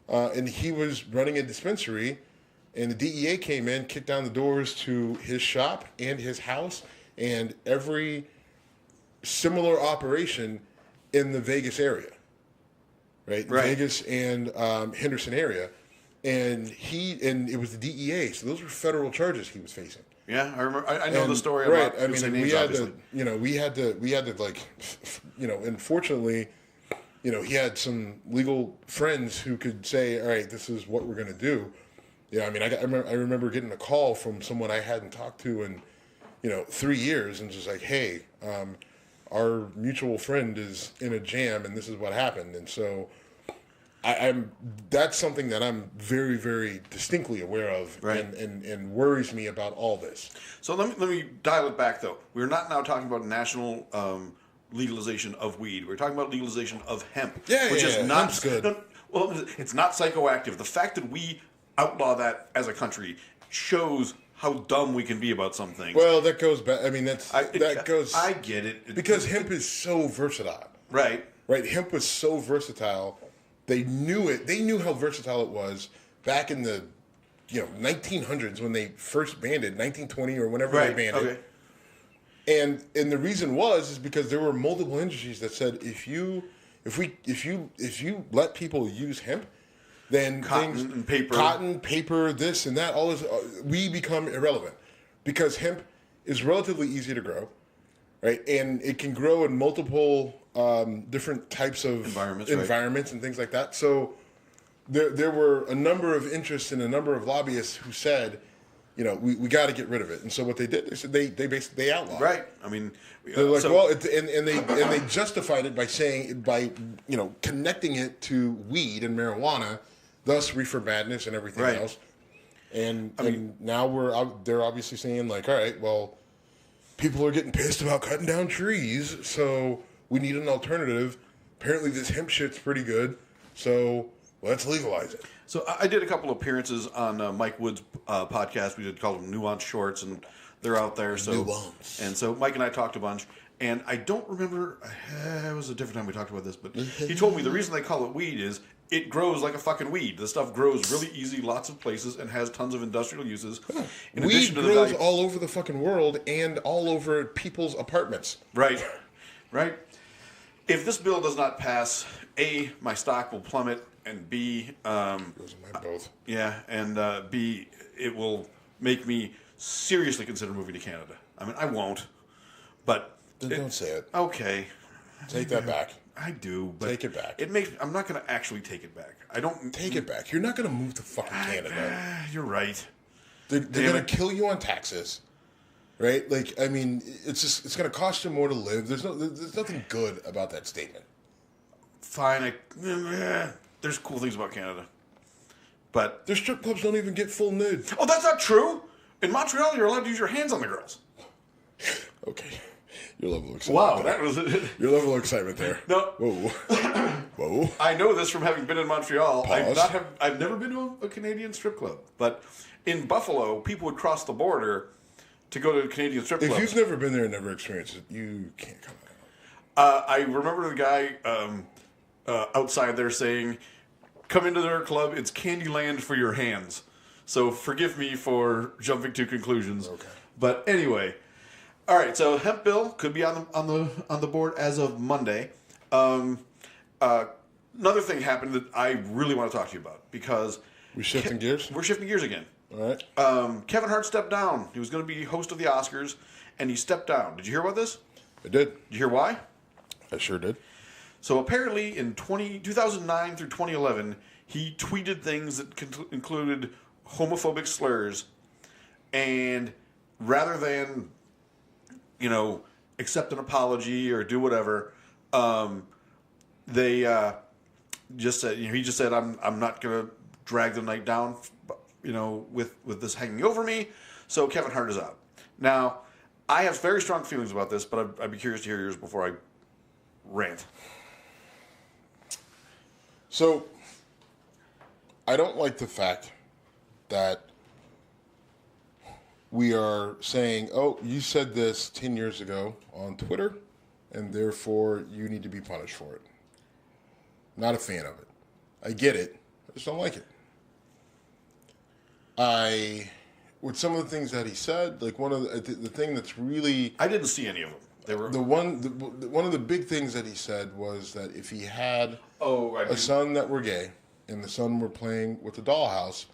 and he was running a dispensary, and the DEA came in, kicked down the doors to his shop and his house, and every similar operation in the Vegas area. Right. Vegas and Henderson area, and it was the DEA. So those were federal charges he was facing. Yeah, I remember. I know the story about. I mean, we had to, unfortunately, he had some legal friends who could say, all right, this is what we're going to do. Yeah, I mean, I remember getting a call from someone I hadn't talked to in, 3 years, and just like, hey, our mutual friend is in a jam, and this is what happened. And so that's something that I'm very, very distinctly aware of, right, and worries me about all this. So let me dial it back, though. We're not now talking about national legalization of weed. We're talking about legalization of hemp, which is not Hemp's good. Well, it's not psychoactive. The fact that we outlaw that as a country shows how dumb we can be about some things. Well, that goes back. I mean, I get it. Because hemp is so versatile. Right. Right. Hemp was so versatile. They knew it. They knew how versatile it was back in the 1900s when they first banned it, 1920 or whenever they banned it. And the reason is because there were multiple industries that said if you let people use hemp, then cotton, paper, this and that, all this, we become irrelevant because hemp is relatively easy to grow, right? And it can grow in multiple different types of environments and things like that. So there were a number of interests and a number of lobbyists who said, we got to get rid of it. And so what they did, they said they basically outlawed it. Right. I mean, They're like, and they justified it by saying connecting it to weed and marijuana, thus reefer madness and everything else. And now they're obviously saying like, all right, well, people are getting pissed about cutting down trees, so we need an alternative. Apparently, this hemp shit's pretty good, so let's legalize it. So I did a couple of appearances on Mike Wood's podcast. We did call them Nuance Shorts, and they're out there. So Nuance. And so Mike and I talked a bunch, and I don't remember. It was a different time we talked about this, but he told me the reason they call it weed is it grows like a fucking weed. The stuff grows really easy, lots of places, and has tons of industrial uses. Weed grows all over the fucking world and all over people's apartments. Right. If this bill does not pass, A, my stock will plummet, and B, those are my both. Yeah, and B, it will make me seriously consider moving to Canada. I mean, I won't, but don't say it. Okay, take that back. I do, but take it back. I'm not going to actually take it back. I don't take it back. You're not going to move to fucking Canada. You're right. They're going to kill you on taxes, right? Like, I mean, it's going to cost you more to live. There's nothing good about that statement. Fine, there's cool things about Canada, but their strip clubs don't even get full nude. Oh, that's not true. In Montreal, you're allowed to use your hands on the girls. Okay. Your level of excitement. Wow, that was it. Your level of excitement there. No. Whoa. I know this from having been in Montreal. Pause. I've never been to a Canadian strip club, but in Buffalo, people would cross the border to go to Canadian strip clubs. If you've never been there and never experienced it, you can't come out. I remember the guy outside there saying, "Come into their club. It's Candyland for your hands." So forgive me for jumping to conclusions. Okay. But anyway. All right, so hemp bill could be on the board as of Monday. Another thing happened that I really want to talk to you about because we're shifting gears. We're shifting gears again. All right. Kevin Hart stepped down. He was going to be host of the Oscars, and he stepped down. Did you hear about this? I did. Did you hear why? I sure did. So apparently, in 2009 through 2011, he tweeted things that included homophobic slurs, and rather than accept an apology or do whatever. They just said, he just said, I'm not going to drag the night down, with this hanging over me. So Kevin Hart is out. Now, I have very strong feelings about this, but I'd be curious to hear yours before I rant. So, I don't like the fact that we are saying, oh, you said this 10 years ago on Twitter, and therefore you need to be punished for it. Not a fan of it. I get it. I just don't like it. With some of the things that he said, like one of the thing that's really... I didn't see any of them. They were... One of the big things that he said was that if he had a son that were gay, and the son were playing with the dollhouse,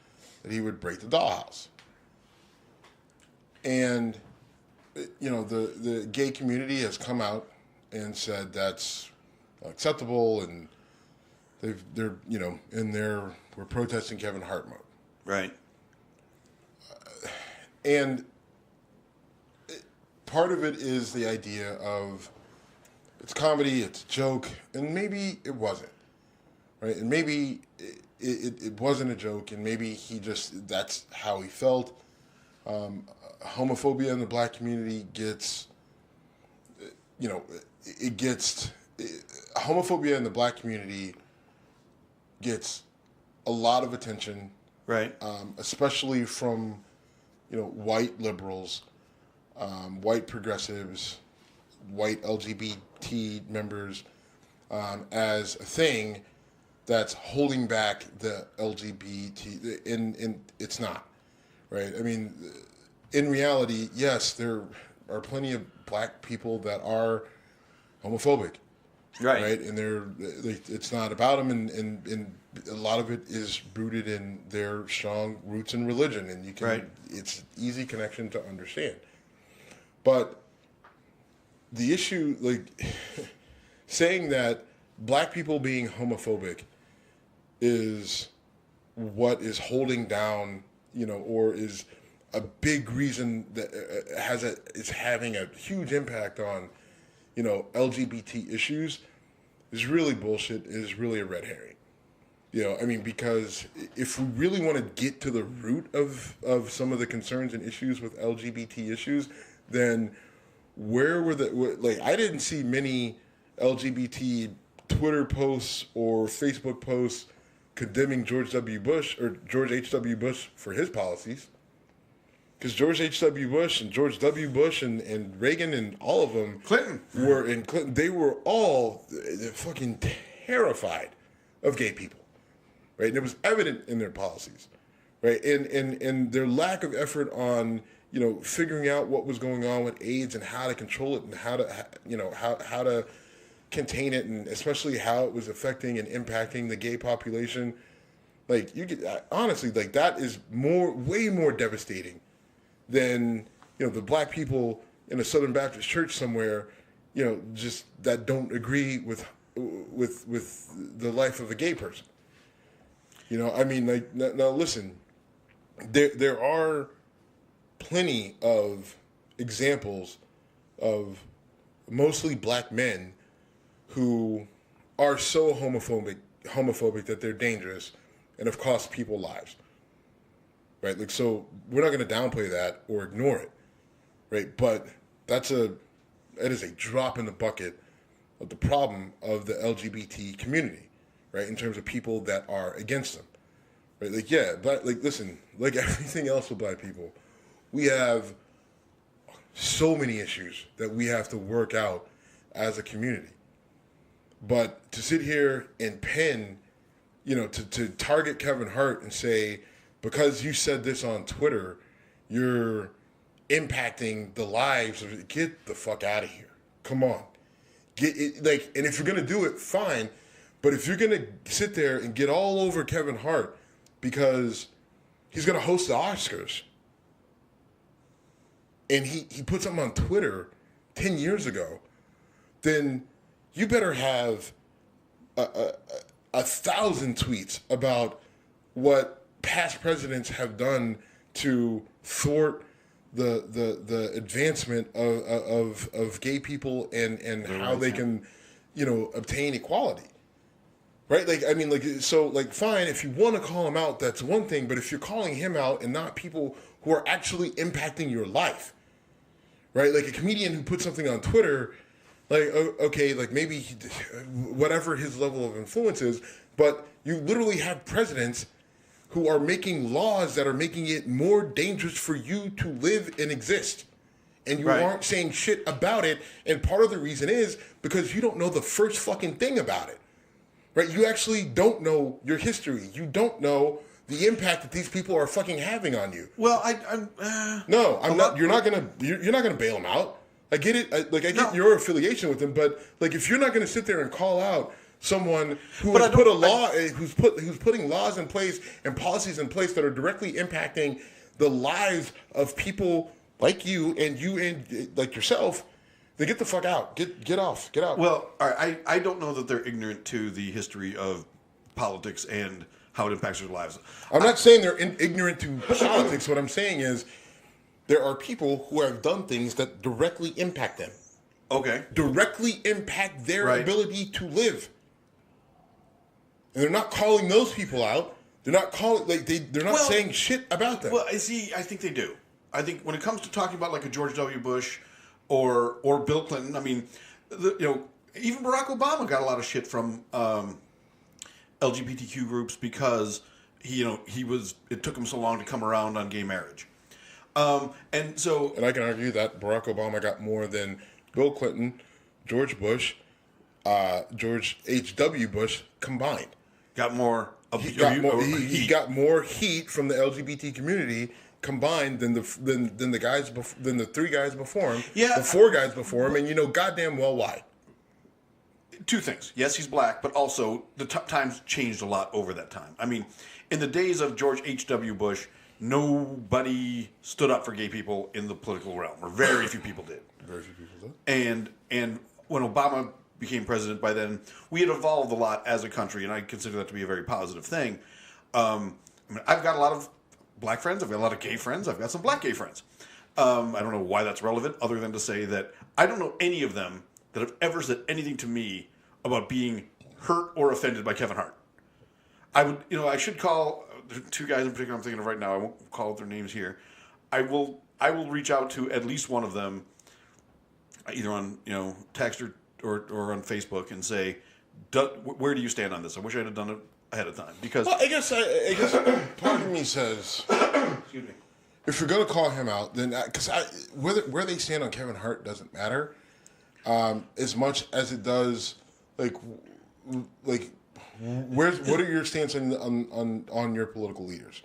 that he would break the dollhouse. And, the gay community has come out and said that's unacceptable, and we're protesting Kevin Hart mode. Right. And part of it is the idea of it's comedy, it's a joke, and maybe it wasn't, right? And maybe it wasn't a joke, and maybe that's how he felt. Homophobia in the black community homophobia in the black community gets a lot of attention, right? Especially from, white liberals, white progressives, white LGBT members, as a thing that's holding back the LGBT, and it's not, right? I mean, in reality, yes, there are plenty of black people that are homophobic, right? And it's not about them, and a lot of it is rooted in their strong roots in religion, and you can, it's an easy connection to understand. But the issue, saying that black people being homophobic is what is holding down, or is a big reason that is having a huge impact on, LGBT issues is really bullshit. Is really a red herring. Because if we really want to get to the root of some of the concerns and issues with LGBT issues, then where were I didn't see many LGBT Twitter posts or Facebook posts condemning George W. Bush or George H.W. Bush for his policies. Because George H.W. Bush and George W. Bush and Reagan and all of them they were all fucking terrified of gay people. Right? And it was evident in their policies. Right? And their lack of effort on, figuring out what was going on with AIDS and how to control it and how to contain it, and especially how it was affecting and impacting the gay population. Honestly, that is way more devastating than, the black people in a Southern Baptist church somewhere, just that don't agree with the life of a gay person. Now listen, there are plenty of examples of mostly black men who are so homophobic that they're dangerous and have cost people lives. Right? So we're not going to downplay that or ignore it. Right? But that is a drop in the bucket of the problem of the LGBT community, right? In terms of people that are against them. Right? Listen, like everything else with black people, we have so many issues that we have to work out as a community. But to sit here and pin, to target Kevin Hart and say, because you said this on Twitter, you're impacting the lives of, get the fuck out of here. Come on. Get it, and if you're going to do it, fine. But if you're going to sit there and get all over Kevin Hart because he's going to host the Oscars, and he put something on Twitter 10 years ago, then you better have 1,000 tweets about what past presidents have done to thwart the advancement of gay people and how they can, obtain equality. Right? Fine, if you want to call him out, that's one thing, but if you're calling him out and not people who are actually impacting your life, right? Like a comedian who puts something on Twitter, maybe whatever his level of influence is, but you literally have presidents who are making laws that are making it more dangerous for you to live and exist. And you aren't saying shit about it. And part of the reason is because you don't know the first fucking thing about it. Right? You actually don't know your history. You don't know the impact that these people are fucking having on you. Well, I'm not. You're not gonna bail them out. I get it. I get your affiliation with them, but if you're not going to sit there and call out someone who has put a law, who's putting laws in place and policies in place that are directly impacting the lives of people like you and like yourself, then get the fuck out. Get off. Get out. Well, all right, I don't know that they're ignorant to the history of politics and how it impacts their lives. I'm not saying they're ignorant to politics. What I'm saying is there are people who have done things that directly impact them. Okay. Directly impact their ability to live. And they're not calling those people out. They're not calling they're not saying shit about them. Well, I think they do. I think when it comes to talking about like a George W. Bush or Bill Clinton, I mean, even Barack Obama got a lot of shit from LGBTQ groups because it took him so long to come around on gay marriage. And I can argue that Barack Obama got more than Bill Clinton, George Bush, George H.W. Bush combined. Got more. He got more heat from the LGBT community combined than the three guys before him. Yeah, the four guys before him, and you know goddamn well why. Two things. Yes, he's black, but also the times changed a lot over that time. I mean, in the days of George H.W. Bush, nobody stood up for gay people in the political realm, or very few people did. Very few people did. And when Obama became president, by then we had evolved a lot as a country, and I consider that to be a very positive thing. I've got a lot of black friends. I've got a lot of gay friends. I've got some black gay friends. I don't know why that's relevant, other than to say that I don't know any of them that have ever said anything to me about being hurt or offended by Kevin Hart. I would, I should call two guys in particular I'm thinking of right now. I won't call out their names here. I will reach out to at least one of them, either on text or on Facebook, and say, where do you stand on this? I wish I had done it ahead of time, because I guess part of me says, excuse me. If you're going to call him out, then because where they stand on Kevin Hart doesn't matter as much as it does what are your stance on your political leaders,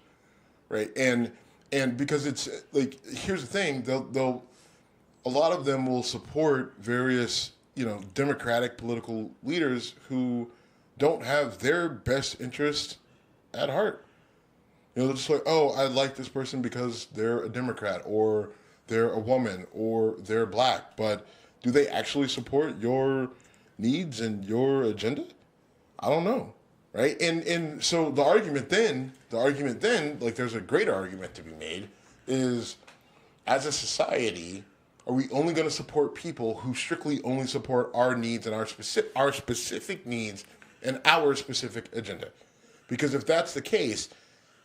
right? And because it's like, here's the thing, they'll a lot of them will support various Democratic political leaders who don't have their best interest at heart. They're just like, oh, I like this person because they're a Democrat, or they're a woman, or they're black. But do they actually support your needs and your agenda? I don't know, right? And so the argument then, like, there's a greater argument to be made, is as a society, are we only going to support people who strictly only support our needs and our specific needs and our specific agenda? Because if that's the case,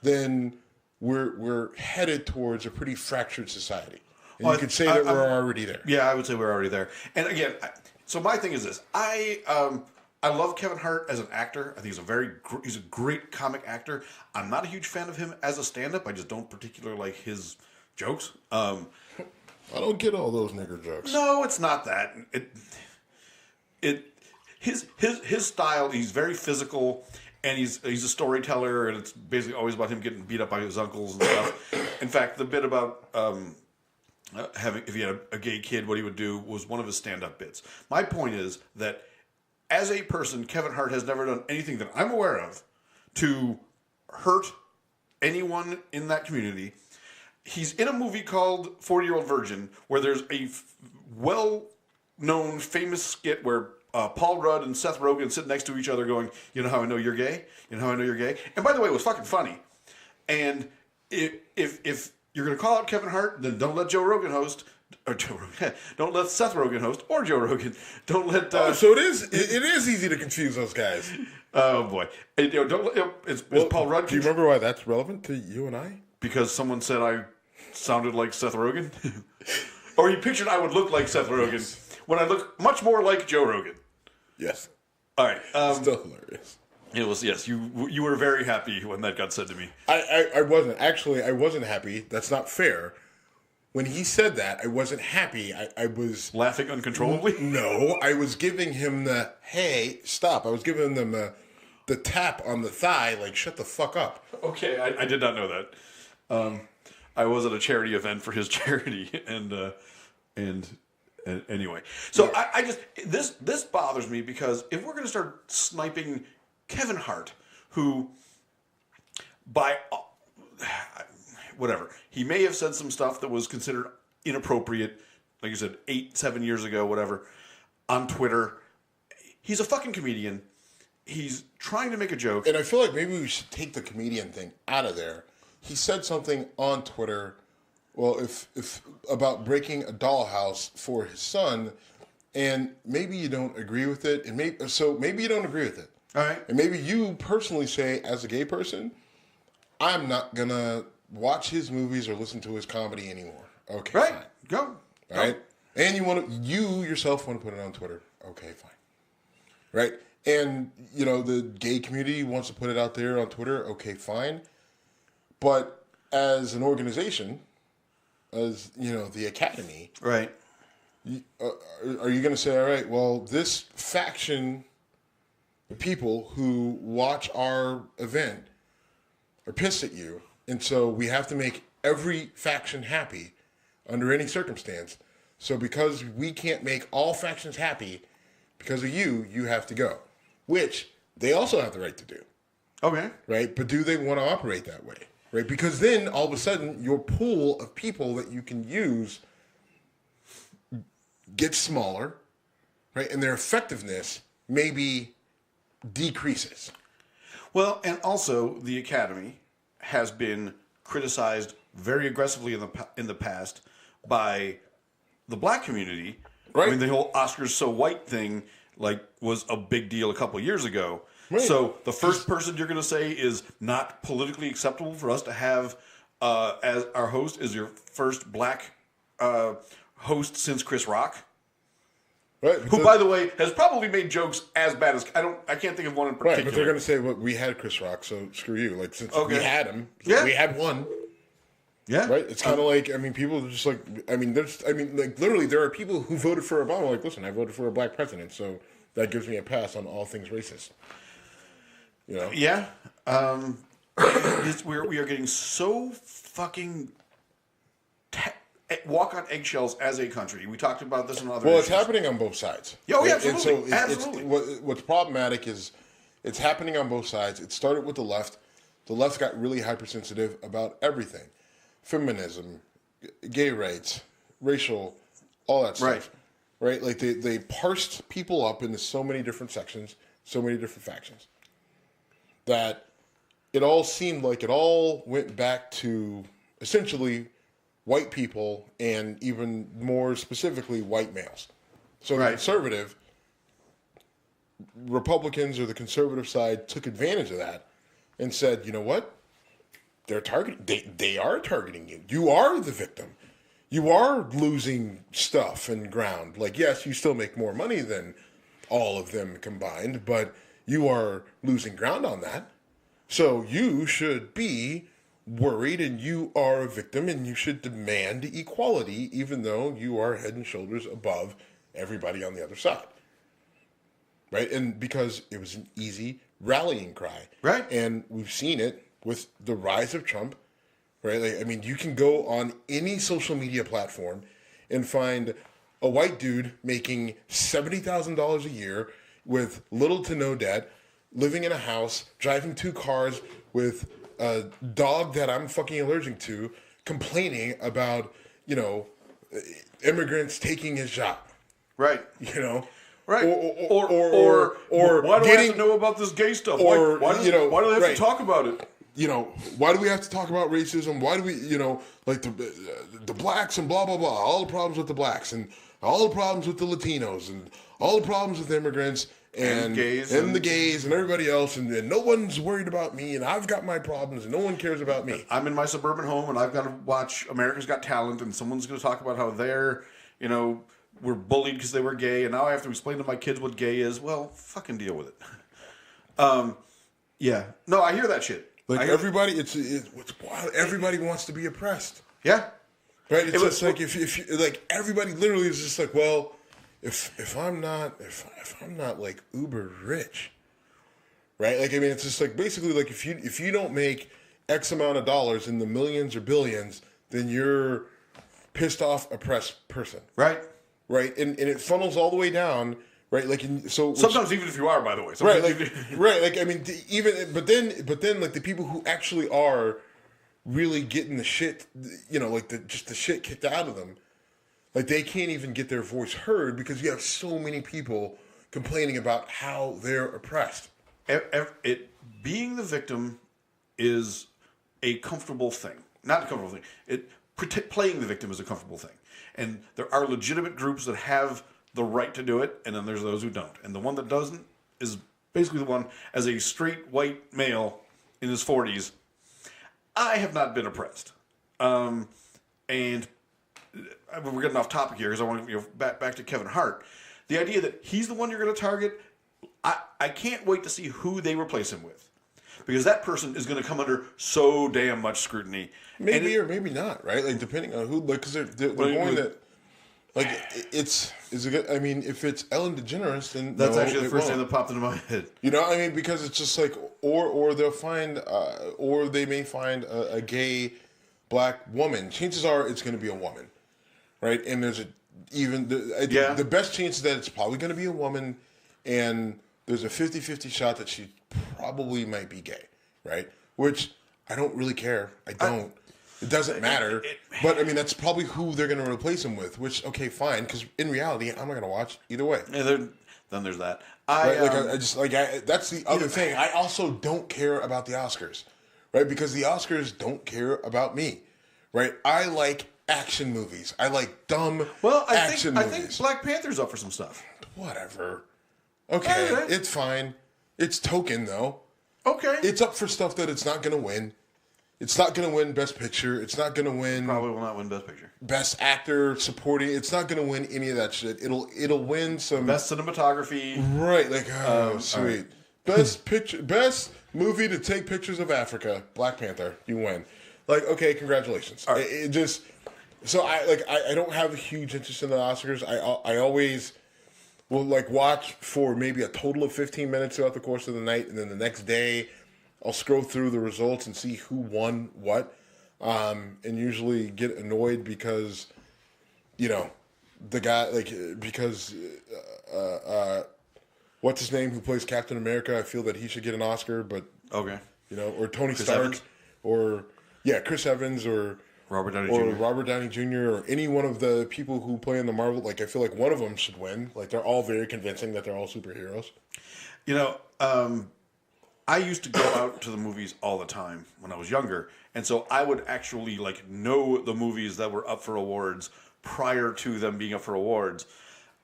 then we're headed towards a pretty fractured society. And you could say that we're already there. Yeah, I would say we're already there. And again, so my thing is this: I love Kevin Hart as an actor. I think he's a great comic actor. I'm not a huge fan of him as a stand-up. I just don't particularly like his jokes. I don't get all those nigger jokes. No, it's not that. His style. He's very physical. And he's a storyteller, and it's basically always about him getting beat up by his uncles and stuff. In fact, the bit about if he had a gay kid, what he would do was one of his stand-up bits. My point is that as a person, Kevin Hart has never done anything that I'm aware of to hurt anyone in that community. He's in a movie called 40-Year-Old Virgin, where there's a well-known, famous skit where Paul Rudd and Seth Rogen sit next to each other going, you know how I know you're gay? You know how I know you're gay? And by the way, it was fucking funny. And if you're going to call out Kevin Hart, then don't let Joe Rogan host. Or Joe Rogan. Don't let Seth Rogen host, or Joe Rogan. Don't let. So it is easy to confuse those guys. Oh boy! It's Paul Rudd. Do you remember why that's relevant to you and I? Because someone said I sounded like Seth Rogen, or he pictured I would look like Seth Rogen when I look much more like Joe Rogan. Yes. All right. Still hilarious. It was, yes. You were very happy when that got said to me. I wasn't. Actually, I wasn't happy. That's not fair. When he said that, I wasn't happy. I was... Laughing uncontrollably? No, I was giving him the, hey, stop. I was giving them the tap on the thigh, like, shut the fuck up. Okay, I did not know that. I was at a charity event for his charity, and anyway. So yeah. I just... This bothers me, because if we're going to start sniping Kevin Hart, who, by... whatever. He may have said some stuff that was considered inappropriate, like you said, 7 years ago, whatever, on Twitter. He's a fucking comedian. He's trying to make a joke. And I feel like maybe we should take the comedian thing out of there. He said something on Twitter, well, if about breaking a dollhouse for his son, and maybe you don't agree with it, and maybe you don't agree with it. All right. And maybe you personally say, as a gay person, I'm not gonna watch his movies or listen to his comedy anymore. Okay, right. Fine. Go. All right. And you yourself want to put it on Twitter. Okay, fine. Right. And the gay community wants to put it out there on Twitter. Okay, fine. But as an organization, as the Academy, right? Are you going to say, all right, well, this faction of people who watch our event are pissed at you, and so we have to make every faction happy under any circumstance. So because we can't make all factions happy because of you, you have to go. Which they also have the right to do. Okay. Right? But do they want to operate that way? Right? Because then all of a sudden your pool of people that you can use gets smaller, right? And their effectiveness maybe decreases. Well, and also the Academy has been criticized very aggressively in the past by the black community. Right. I mean, the whole Oscars so white thing was a big deal a couple of years ago. Right. So the first person you're going to say is not politically acceptable for us to have as our host is your first black host since Chris Rock. Right, Who, by the way, has probably made jokes as bad as I can't think of one in particular. Right, but they're going to say, "Well, we had Chris Rock, so screw you." Like since Okay. we had him, Yeah. we had one. Yeah, Right. It's kind of like people are just like literally there are people who voted for Obama. Like, listen, I voted for a black president, so that gives me a pass on all things racist. You know? Yeah. We are getting so fucking walk on eggshells as a country. We talked about this in other. Well, issues. it's happening on both sides. Oh, yeah, And absolutely. so Absolutely. What's problematic is it's happening on both sides. It started with the left. The left got really hypersensitive about everything: feminism, gay rights, racial, all that stuff. Right? Like they parsed people up into so many different sections, so many different factions, that it all seemed like it all went back to essentially white people and even more specifically white males. So the conservative Republicans or the conservative side took advantage of that and said, you know what? They are targeting you. You are the victim. You are losing stuff and ground. Like, yes, you still make more money than all of them combined, but you are losing ground on that. So you should be worried and you are a victim and you should demand equality even though you are head and shoulders above everybody on the other side. Right? And because it was an easy rallying cry. Right. And we've seen it with the rise of Trump. Right? Like, I mean, you can go on any social media platform and find a white dude making $70,000 a year with little to no debt, living in a house, driving 2 cars with a dog that I'm fucking allergic to, complaining about, immigrants taking his job. Right. Right. Or why do I have to know about this gay stuff? Or, why do they have to talk about it? Why do we have to talk about racism? Why do we, like the blacks and blah, blah, blah, all the problems with the blacks and all the problems with the Latinos and all the problems with immigrants and gays and the gays and everybody else and no one's worried about me and I've got my problems and no one cares about me. I'm in my suburban home and I've got to watch America's Got Talent and someone's going to talk about how they're, were bullied because they were gay and now I have to explain to my kids what gay is. Well, fucking deal with it. Yeah. No, I hear that shit. Like everybody, it's wild. Everybody wants to be oppressed. Yeah. Right? It's just like if you, like everybody literally is just like, well, if I'm not like uber rich, right? Like I mean, it's just like basically like if you don't make X amount of dollars in the millions or billions, then you're pissed off, oppressed person, right? Right, and it funnels all the way down, right? Like sometimes even if you are, by the way, right? Like right, like I mean, but then like the people who actually are really getting the shit, like the shit kicked out of them. Like, they can't even get their voice heard because you have so many people complaining about how they're oppressed. Being the victim is a comfortable thing. Not a comfortable thing. Playing the victim is a comfortable thing. And there are legitimate groups that have the right to do it, and then there's those who don't. And the one that doesn't is basically the one, as a straight white male in his 40s, I have not been oppressed. And we're getting off topic here because I want to go back to Kevin Hart. The idea that he's the one you're going to target, I can't wait to see who they replace him with. Because that person is going to come under so damn much scrutiny. Maybe or maybe not, right? Like, depending on who, like, because they're going that, like, is it good? I mean, if it's Ellen DeGeneres, then that's no, actually the first thing that popped into my head. I mean, because it's just like, or they'll find, or they may find a gay black woman. Chances are it's going to be a woman, right? And there's the best chance is that it's probably going to be a woman, and there's a 50-50 shot that she probably might be gay, right? Which I don't really care. I don't. It doesn't matter. But I mean, that's probably who they're going to replace him with. Which, okay, fine. Because in reality, I'm not going to watch either way. Yeah, then there's that. Right? Like I just like that's the other thing. I also don't care about the Oscars, right? Because the Oscars don't care about me, right? I like action movies. I like dumb action movies. I think Black Panther's up for some stuff. Whatever. Okay, it's fine. It's token, though. Okay. It's up for stuff that it's not going to win. It's not going to win Best Picture. It's not going to win... Probably will not win Best Picture. Best Actor, Supporting. It's not going to win any of that shit. It'll win some... Best Cinematography. Right, like, sweet. Right. Best picture, best movie to take pictures of Africa, Black Panther. You win. Like, okay, congratulations. Right. It just... So, I don't have a huge interest in the Oscars. I always... will like watch for maybe a total of 15 minutes throughout the course of the night, and then the next day I'll scroll through the results and see who won what, and usually get annoyed because, the guy because what's his name who plays Captain America? I feel that he should get an Oscar, but okay, or Tony Chris Stark, Evans? or Chris Evans, or Robert Downey or Jr. Robert Downey Jr. or any one of the people who play in the Marvel. Like, I feel like one of them should win. Like, they're all very convincing that they're all superheroes. I used to go out to the movies all the time when I was younger, and so I would actually know the movies that were up for awards prior to them being up for awards.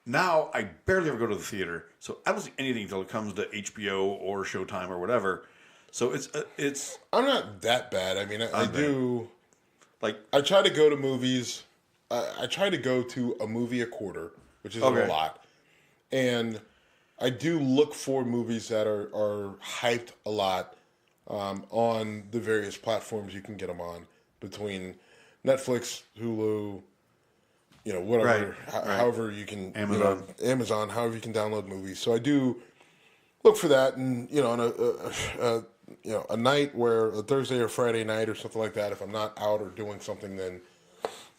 Now I barely ever go to the theater, so I don't see anything until it comes to HBO or Showtime or whatever. So it's. I'm not that bad. I mean, I do. I try to go to movies. I try to go to a movie a quarter, which is a lot. And I do look for movies that are hyped a lot on the various platforms you can get them on, between Netflix, Hulu, whatever, however you can, Amazon, however you can download movies. So I do look for that, and on a night where a Thursday or Friday night or something like that, if I'm not out or doing something, then,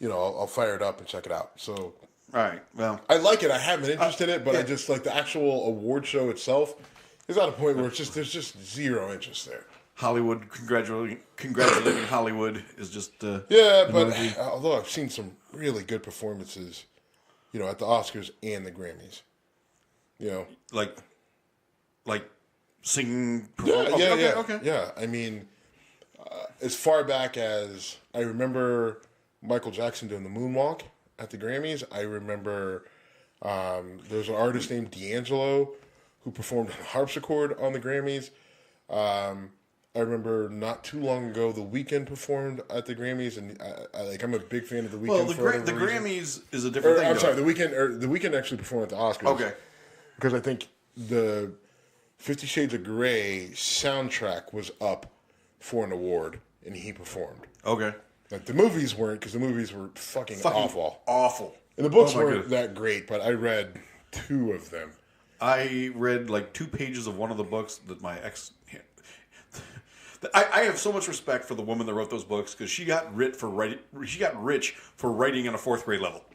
I'll fire it up and check it out. So, all right. Well, I like it. I have an interest in it, but I just like the actual award show itself is at a point where there's just zero interest there. Hollywood, congratulating Hollywood is just but although I've seen some really good performances, at the Oscars and the Grammys, like singing. Yeah. I mean, as far back as I remember Michael Jackson doing the moonwalk at the Grammys. I remember there's an artist named D'Angelo who performed on the harpsichord on the Grammys. I remember not too long ago The Weeknd performed at the Grammys, and I'm a big fan of The Weeknd. Well, the Grammys is a different thing. I'm sorry, The Weeknd actually performed at the Oscars. Okay, because I think the 50 Shades of Grey soundtrack was up for an award, and he performed. Okay. Like, the movies weren't, because the movies were fucking awful. Awful. And the books weren't that great, but I read 2 of them. I read 2 pages of one of the books that my ex... I have so much respect for the woman that wrote those books, because she got rich for writing on a 4th grade level.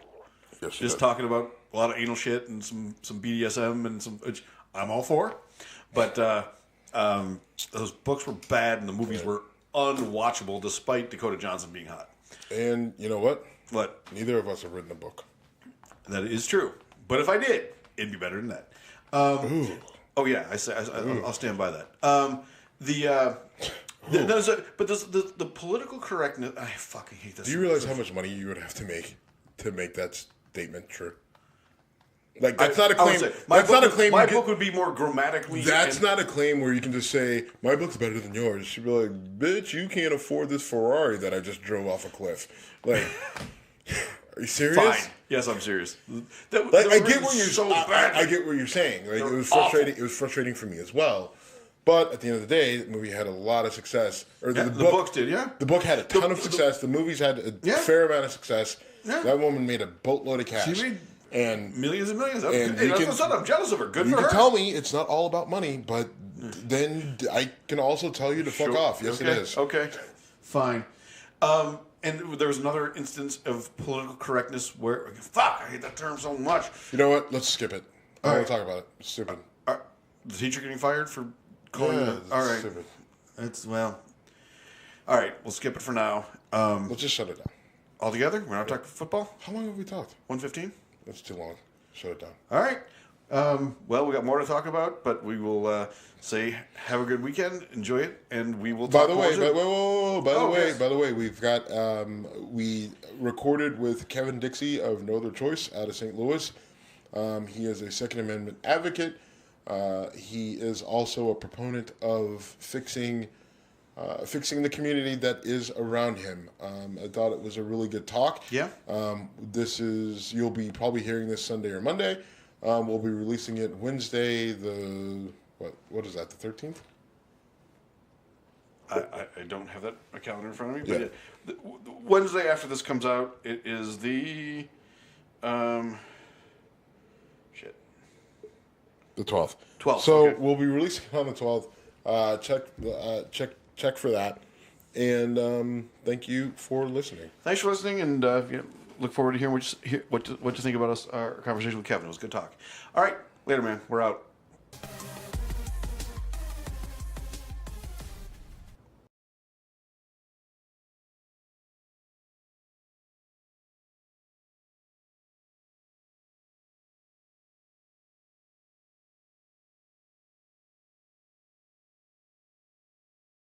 Yes, she just did. Talking about a lot of anal shit and some BDSM and some, which I'm all for. But those books were bad and the movies were unwatchable, despite Dakota Johnson being hot. And you know what? What? Neither of us have written a book. That is true. But if I did, it'd be better than that. Oh yeah, I'll stand by that. The political correctness. I fucking hate this. Do you realize how much money you would have to make that statement true? Like, that's not a claim. My book would be more grammatically. That's not a claim where you can just say my book's better than yours. She'd be like, "Bitch, you can't afford this Ferrari that I just drove off a cliff." Like, are you serious? Fine. Yes, I'm serious. I get what you're so bad. I get what you're saying. Like, it was frustrating. Awful. It was frustrating for me as well. But at the end of the day, the movie had a lot of success. The books did, yeah. The book had a ton of success. The movies had a fair amount of success. Yeah. That woman made a boatload of cash. She made and millions and millions. I'm jealous of her. Good for her. You can tell me it's not all about money, but then I can also tell you to fuck off. Yes, it is. Okay, fine. And there was another instance of political correctness where, fuck, I hate that term so much. You know what? Let's skip it. I don't want to talk about it. It's stupid. The teacher getting fired for calling it? All right. Stupid. All right, we'll skip it for now. Let's just shut it down. Altogether? We're not talking football? How long have we talked? 1:15? That's too long. Shut it down. All right. Well, we got more to talk about, but we will say have a good weekend, enjoy it, and we will. By talk the more way, soon. by the way, we've got we recorded with Kevin Dixie of No Other Choice out of St. Louis. He is a Second Amendment advocate. He is also a proponent of fixing the community that is around him. I thought it was a really good talk. Yeah. You'll be probably hearing this Sunday or Monday. We'll be releasing it Wednesday, what is that, the 13th? I don't have that calendar in front of me, but the Wednesday after this comes out, it is the The 12th. 12th. So okay. we'll be releasing it on the 12th. Check for that. And thank you for listening. Thanks for listening, and look forward to hearing what you think about our conversation with Kevin. It was a good talk. All right, later, man. We're out.